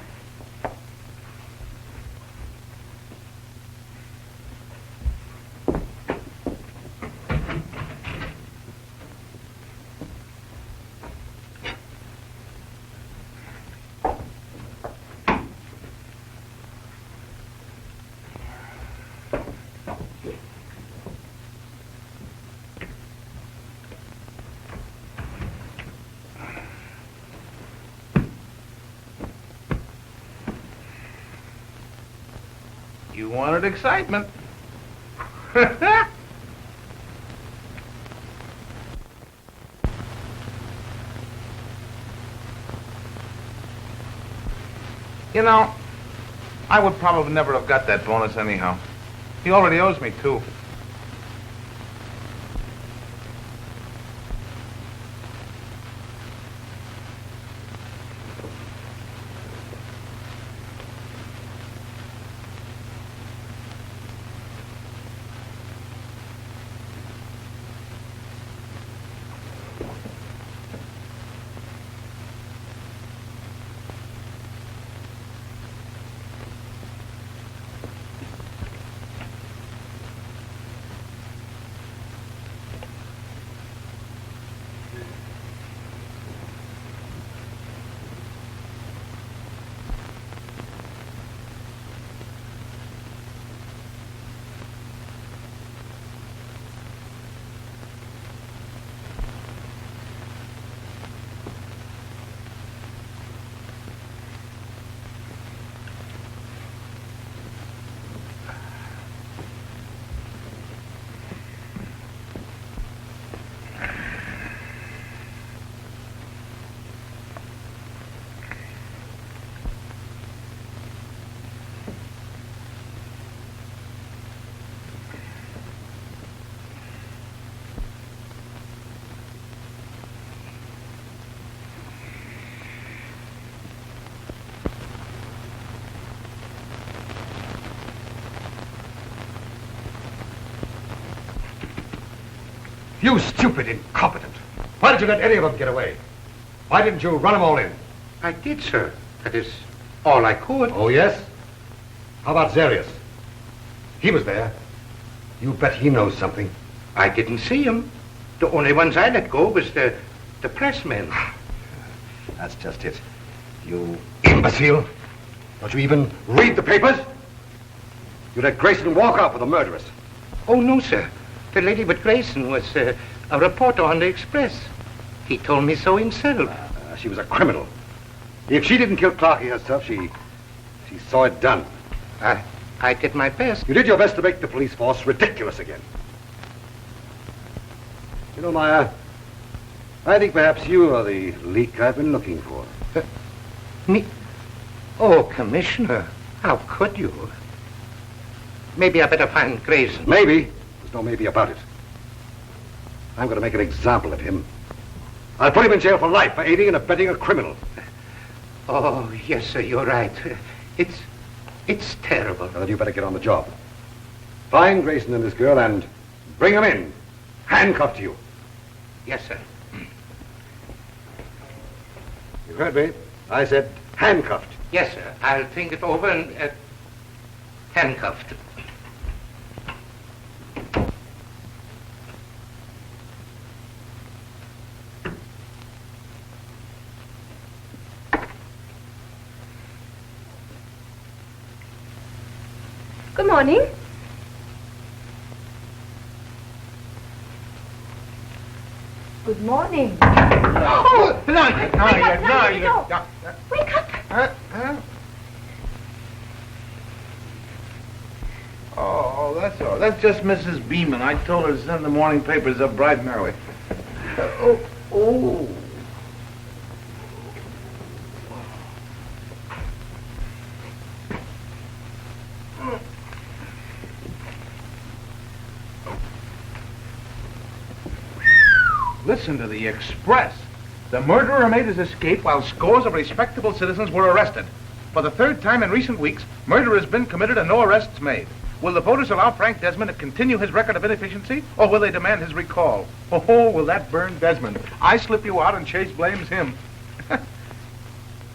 You wanted excitement. You know, I would probably never have got that bonus anyhow. He already owes me $2. You stupid, incompetent. Why did you let any of them get away? Why didn't you run them all in? I did, sir. That is all I could. Oh, yes? How about Zarius? He was there. You bet he knows something. I didn't see him. The only ones I let go was the pressmen. That's just it. You imbecile. Don't you even read the papers? You let Grayson walk out with a murderess. Oh, no, sir. The lady with Grayson was a reporter on the Express. He told me so himself. She was a criminal. If she didn't kill Clarkie herself, she saw it done. I did my best. You did your best to make the police force ridiculous again. You know, Meyer, I think perhaps you are the leak I've been looking for. Me? Oh, Commissioner, how could you? Maybe I better find Grayson. Maybe? There's no maybe about it. I'm going to make an example of him. I'll put him in jail for life for aiding and abetting a criminal. Oh, yes, sir, you're right. It's terrible. Well, then you better get on the job. Find Grayson and this girl and bring them in. Handcuffed to you. Yes, sir. You heard me. I said handcuffed. Yes, sir. I'll think it over and handcuffed. Good morning. Good morning. Oh, no. Wake up. Oh, that's all. That's just Mrs. Beeman. I told her to send the morning papers up bright and early. Oh. Listen to the Express. The murderer made his escape while scores of respectable citizens were arrested. For the third time in recent weeks, murder has been committed and no arrests made. Will the voters allow Frank Desmond to continue his record of inefficiency, or will they demand his recall? Oh, will that burn Desmond? I slip you out and Chase blames him.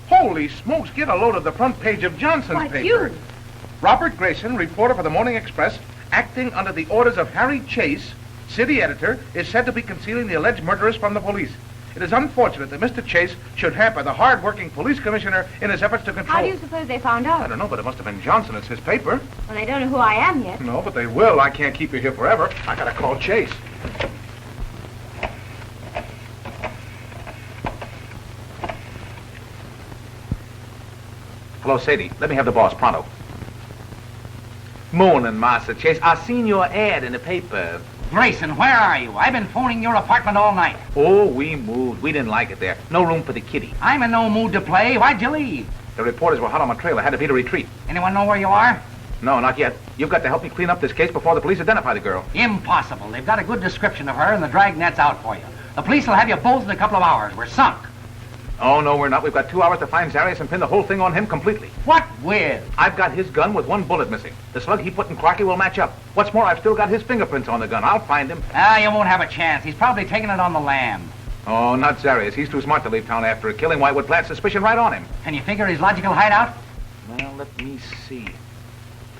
Holy smokes, get a load of the front page of Johnson's paper. You? Robert Grayson, reporter for the Morning Express, acting under the orders of Harry Chase, city editor, is said to be concealing the alleged murderers from the police. It is unfortunate that Mr. Chase should hamper the hard-working police commissioner in his efforts to control... How do you suppose they found out? I don't know, but it must have been Johnson. It's his paper. Well, they don't know who I am yet. No, but they will. I can't keep you here forever. I gotta call Chase. Hello, Sadie. Let me have the boss, pronto. Morning, Master Chase. I seen your ad in the paper. Grayson, where are you? I've been phoning your apartment all night. Oh, we moved. We didn't like it there. No room for the kitty. I'm in no mood to play. Why'd you leave? The reporters were hot on my trail. I had to beat a retreat. Anyone know where you are? No, not yet. You've got to help me clean up this case before the police identify the girl. Impossible. They've got a good description of her and the dragnet's out for you. The police will have you both in a couple of hours. We're sunk. Oh, no, we're not. We've got 2 hours to find Zarius and pin the whole thing on him completely. What with? I've got his gun with 1 bullet missing. The slug he put in Clarkie will match up. What's more, I've still got his fingerprints on the gun. I'll find him. You won't have a chance. He's probably taking it on the lam. Oh, not Zarius. He's too smart to leave town after a killing. Why would plant suspicion right on him? Can you figure his logical hideout? Well, let me see.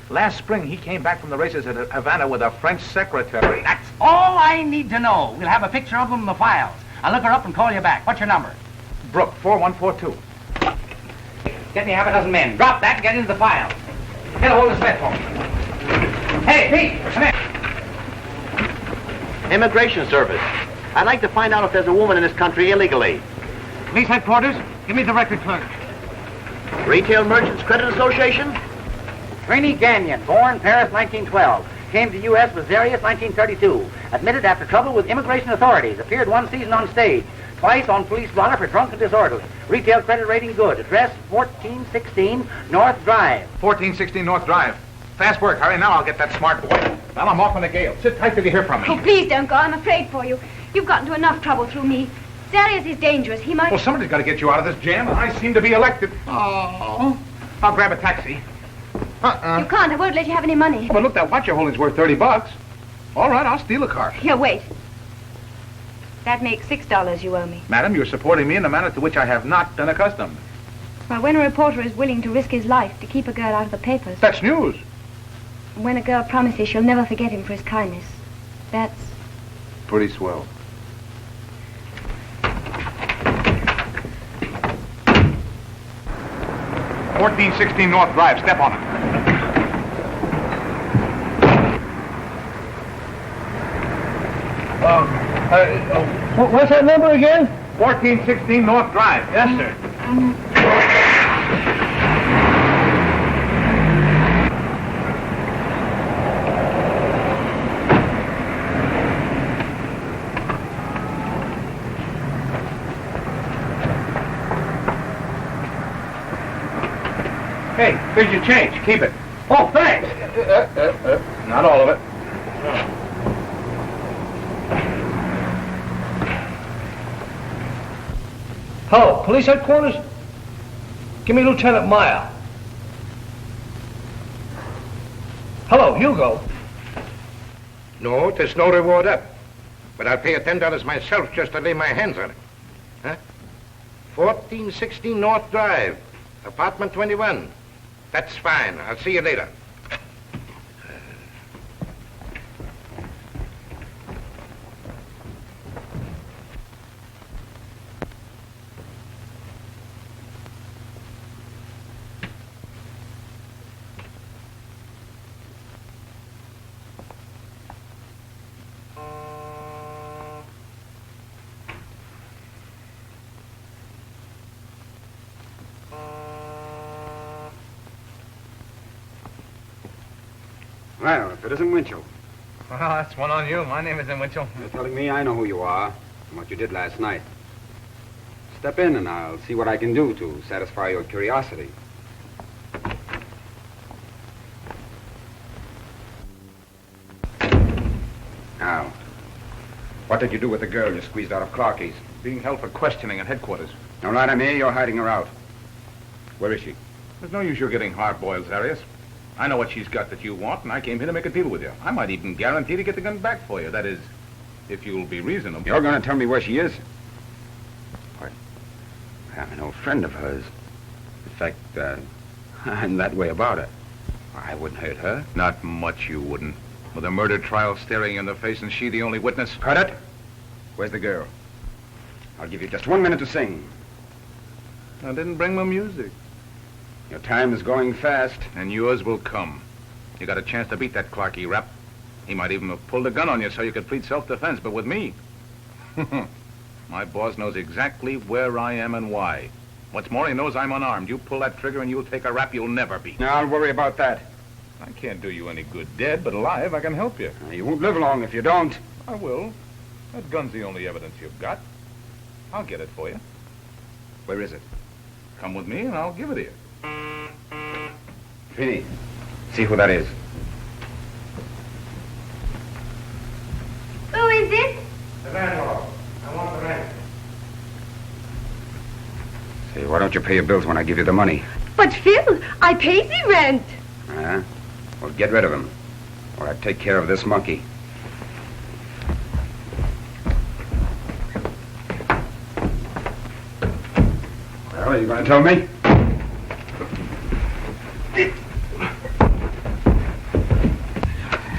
Last spring, he came back from the races at Havana with a French secretary. That's all I need to know. We'll have a picture of him in the files. I'll look her up and call you back. What's your number? Brooke, 4142. Get me half a dozen men. Drop that and get into the file. Get a hold of Smith for me. Hey, Pete, come here. Immigration Service. I'd like to find out if there's a woman in this country illegally. Police headquarters, give me the record clerk. Retail Merchants Credit Association? Rainey Gagnon, born Paris 1912. Came to U.S. with Zarius 1932. Admitted after trouble with immigration authorities. Appeared 1 season on stage. Twice on police blotter for drunk and disorderly. Retail credit rating good. Address 1416 North Drive. 1416 North Drive. Fast work. Hurry now. I'll get that smart boy. Well, I'm off on the gale. Sit tight till you hear from me. Oh, please don't go. I'm afraid for you. You've gotten into enough trouble through me. Zarius is dangerous. He might... Well, somebody's got to get you out of this jam, and I seem to be elected. Oh. I'll grab a taxi. You can't. I won't let you have any money. Oh, but look, that watch you're holding's worth $30. All right, I'll steal a car. Here, wait. That makes $6 you owe me. Madam, you're supporting me in a manner to which I have not been accustomed. Well, when a reporter is willing to risk his life to keep a girl out of the papers, That's news. and when a girl promises she'll never forget him for his kindness, that's... Pretty swell. $1416 North Drive. Step on it. What's that number again? 1416 North Drive. Yes, sir. Hey, here's your change. Keep it. Oh, thanks. Not all of it. Hello, police headquarters? Give me Lieutenant Meyer. Hello, Hugo. No, there's no reward up. But I'll pay you $10 myself just to lay my hands on it. Huh? 1416 North Drive, apartment 21. That's fine. I'll see you later. Well, if it isn't Winchell. Well, that's one on you. My name isn't Winchell. You're telling me I know who you are and what you did last night. Step in and I'll see what I can do to satisfy your curiosity. Now, what did you do with the girl you squeezed out of Clarkie's? Being held for questioning at headquarters. All right, I'm here. You're hiding her out. Where is she? There's no use you're getting hard-boiled, Zarius. I know what she's got that you want, and I came here to make a deal with you. I might even guarantee to get the gun back for you. That is, if you'll be reasonable. You're going to tell me where she is? Why, I'm an old friend of hers. In fact, I'm that way about her. I wouldn't hurt her. Not much you wouldn't. With a murder trial staring you in the face and she the only witness. Cut it. Where's the girl? I'll give you just 1 minute to sing. I didn't bring my music. Your time is going fast. And yours will come. You got a chance to beat that Clarkie rap. He might even have pulled a gun on you so you could plead self-defense, but with me, my boss knows exactly where I am and why. What's more, he knows I'm unarmed. You pull that trigger and you'll take a rap you'll never beat. Now, I'll worry about that. I can't do you any good dead, but alive I can help you. You won't live long if you don't. I will. That gun's the only evidence you've got. I'll get it for you. Where is it? Come with me and I'll give it to you. Vinny, see who that is. Who is it? The landlord. I want the rent. Say, why don't you pay your bills when I give you the money? But Phil, I paid the rent. Well, get rid of him, or I take care of this monkey. Well, are you going to tell me?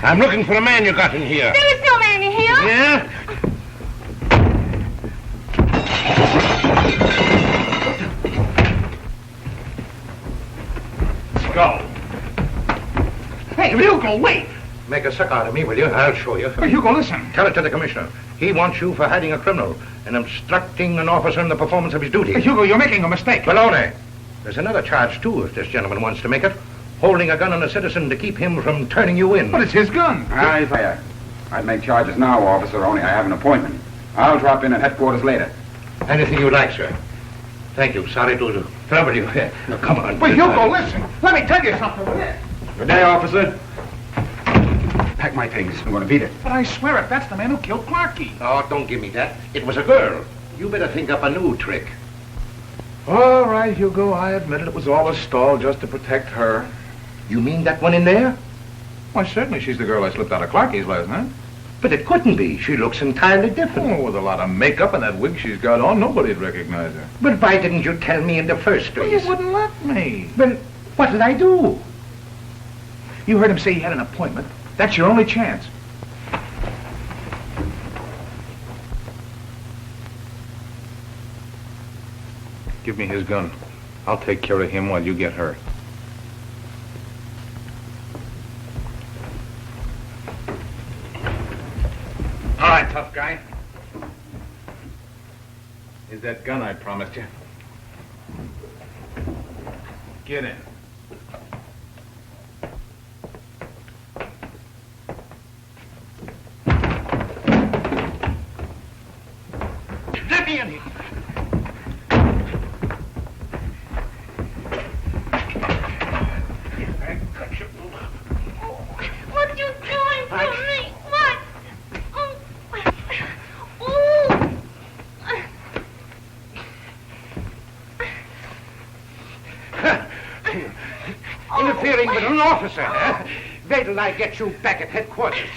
I'm looking for a man you got in here. There is no man in here. Yeah? Let's go. Hey, Hugo, wait! Make a suck out of me, will you? I'll show you. Hey, Hugo, listen. Tell it to the commissioner. He wants you for hiding a criminal and obstructing an officer in the performance of his duty. Hey, Hugo, you're making a mistake. Baloney. There's another charge, too, if this gentleman wants to make it. Holding a gun on a citizen to keep him from turning you in. But it's his gun. I'd make charges now, officer, only I have an appointment. I'll drop in at headquarters later. Anything you like, sir. Thank you. Sorry to trouble you. Now, come on. But Hugo, listen. Let me tell you something. Good day, officer. Pack my things. I'm going to beat it. But I swear if that's the man who killed Clarkie. Oh, don't give me that. It was a girl. You better think up a new trick. All right, Hugo, I admit it was all a stall just to protect her. You mean that one in there? Why, certainly she's the girl I slipped out of Clarkie's last night. But it couldn't be. She looks entirely different. Oh, with a lot of makeup and that wig she's got on, nobody'd recognize her. But why didn't you tell me in the first place? Well, you wouldn't let me. Well, what did I do? You heard him say he had an appointment. That's your only chance. Give me his gun. I'll take care of him while you get her. All right, tough guy. Here's that gun I promised you. Get in. Let me in here. What are you doing to me? What? Oh. Interfering with an officer, huh? Wait till I get you back at headquarters.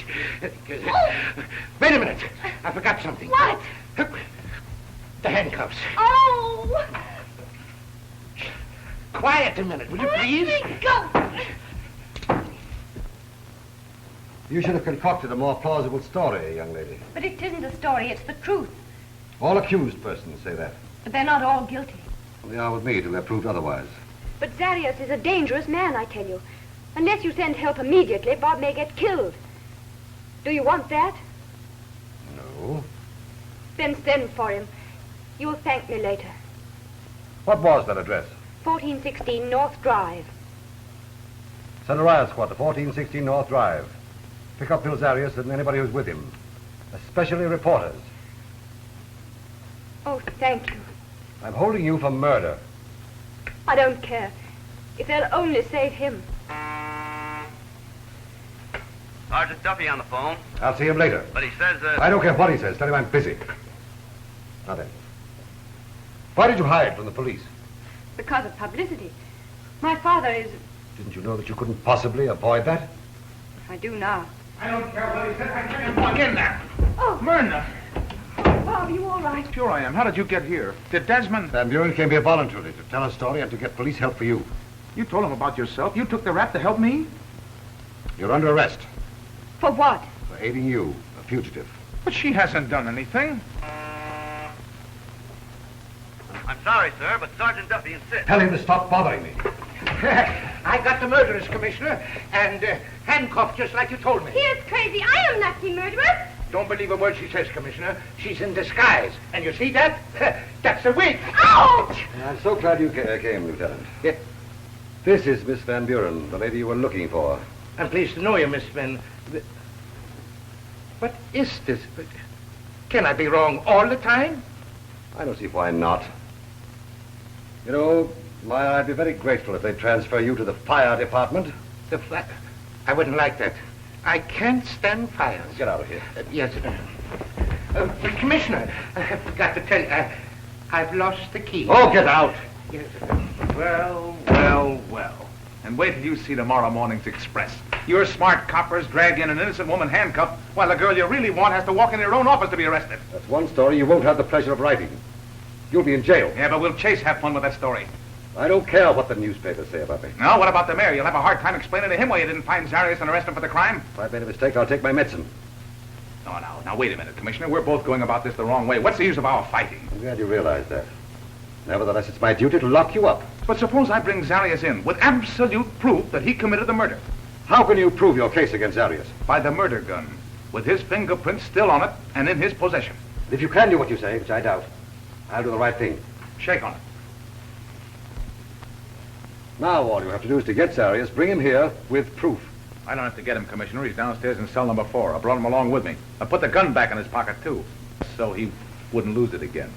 Wait a minute. I forgot something. What? The handcuffs. Oh. Quiet a minute, will you please? Let me go. You should have concocted a more plausible story, young lady. But it isn't a story, it's the truth. All accused persons say that. But they're not all guilty. Well, they are with me till they're proved otherwise. But Zarius is a dangerous man, I tell you. Unless you send help immediately, Bob may get killed. Do you want that? No. Then send for him. You'll thank me later. What was that address? 1416 North Drive. Send a riot squad to 1416 North Drive. Pick up Bill Zarius and anybody who's with him. Especially reporters. Oh, thank you. I'm holding you for murder. I don't care. If they'll only save him. Sergeant Duffy on the phone. I'll see him later. But he says, I don't care what he says. Tell him I'm busy. Now then. Why did you hide from the police? Because of publicity. My father is... Didn't you know that you couldn't possibly avoid that? I do now. I don't care what he says. I can't walk in there. Oh. Myrna. Oh, Bob, you all right? Sure I am. How did you get here? Did Desmond... Van Buren came here voluntarily to tell a story and to get police help for you. You told him about yourself? You took the rap to help me? You're under arrest. For what? For aiding you, a fugitive. But she hasn't done anything. I'm sorry, sir, but Sergeant Duffy insists. Tell him to stop bothering me. I got the murderers, Commissioner, and handcuffed just like you told me. He is crazy. I am not the murderer. Don't believe a word she says, Commissioner. She's in disguise. And you see that? That's the wig. Ouch! I'm so glad you came, Lieutenant. Yes. This is Miss Van Buren, the lady you were looking for. I'm pleased to know you, Miss Van. What is this? Can I be wrong all the time? I don't see why not. You know, I'd be very grateful if they'd transfer you to the fire department. I wouldn't like that. I can't stand fires. Get out of here. Yes. But Commissioner, I forgot to tell you, I've lost the key. Oh, get out. Yes. Well, well, well. And wait till you see tomorrow morning's Express. Your smart coppers drag in an innocent woman handcuffed while the girl you really want has to walk in your own office to be arrested. That's one story you won't have the pleasure of writing. You'll be in jail. Yeah, but we'll Chase have fun with that story. I don't care what the newspapers say about me. Now, what about the mayor? You'll have a hard time explaining to him why you didn't find Zarius and arrest him for the crime. If I've made a mistake, I'll take my medicine. Now, wait a minute, Commissioner. We're both going about this the wrong way. What's the use of our fighting? I'm glad you realize that. Nevertheless, it's my duty to lock you up. But suppose I bring Zarius in with absolute proof that he committed the murder. How can you prove your case against Zarius? By the murder gun, with his fingerprints still on it and in his possession. If you can do what you say, which I doubt, I'll do the right thing. Shake on it. Now all you have to do is to get Zarius, bring him here with proof. I don't have to get him, Commissioner. He's downstairs in cell number 4. I brought him along with me. I put the gun back in his pocket, too, so he wouldn't lose it again.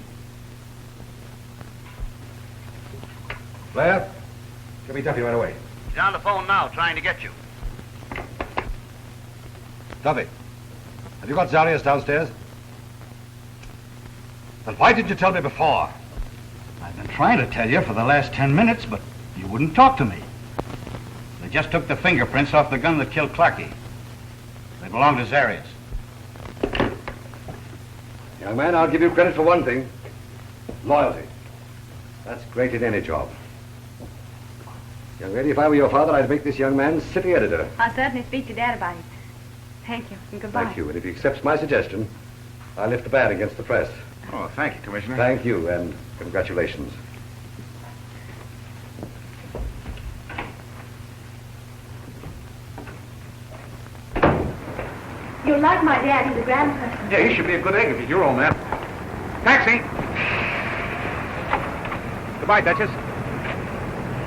Blair, get me Duffy right away. He's on the phone now, trying to get you. Duffy, have you got Zarius downstairs? Then why didn't you tell me before? I've been trying to tell you for the last 10 minutes, but you wouldn't talk to me. They just took the fingerprints off the gun that killed Clarkie. They belong to Zarius. Young man, I'll give you credit for one thing. Loyalty. That's great in any job. Young lady, if I were your father, I'd make this young man city editor. I'll certainly speak to Dad about it. Thank you, and goodbye. Thank you. And if he accepts my suggestion, I'll lift the ban against the press. Oh, thank you, Commissioner. Thank you, and congratulations. You're like my dad. He's a grand person. Yeah, he should be a good egg if he's your old man. Taxi! Goodbye, Duchess.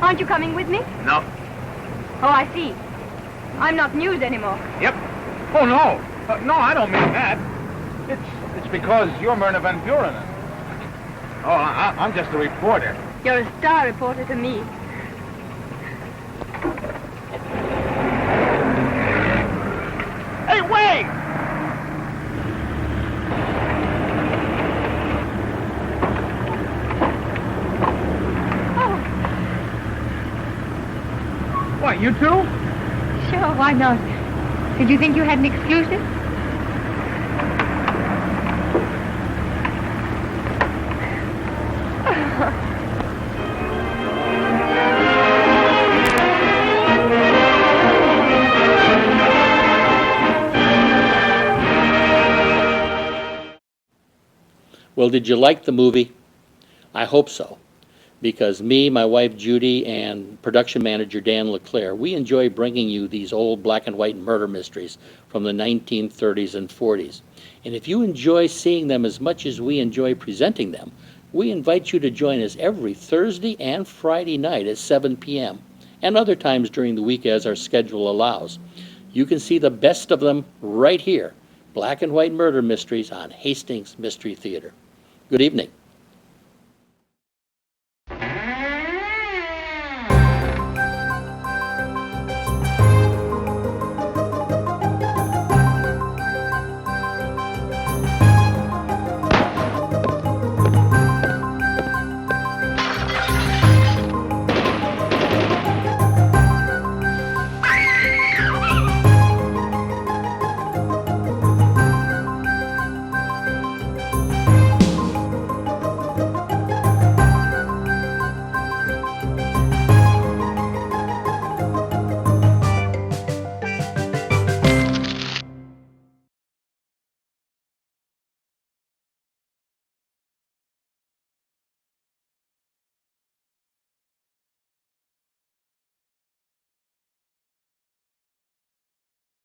Aren't you coming with me? No. Oh, I see. I'm not news anymore. Yep. Oh, no. No, I don't mean that. It's because you're Myrna Van Buren. Oh, I'm just a reporter. You're a star reporter to me. Hey, wait! Oh, What, you too? sure, why not? Did you think you had an exclusive? Well, did you like the movie? I hope so, because me, my wife Judy, and production manager Dan LeClaire, we enjoy bringing you these old black and white murder mysteries from the 1930s and 40s. And if you enjoy seeing them as much as we enjoy presenting them, we invite you to join us every Thursday and Friday night at 7 p.m. and other times during the week as our schedule allows. You can see the best of them right here, Black and White Murder Mysteries on Hastings Mystery Theater. Good evening.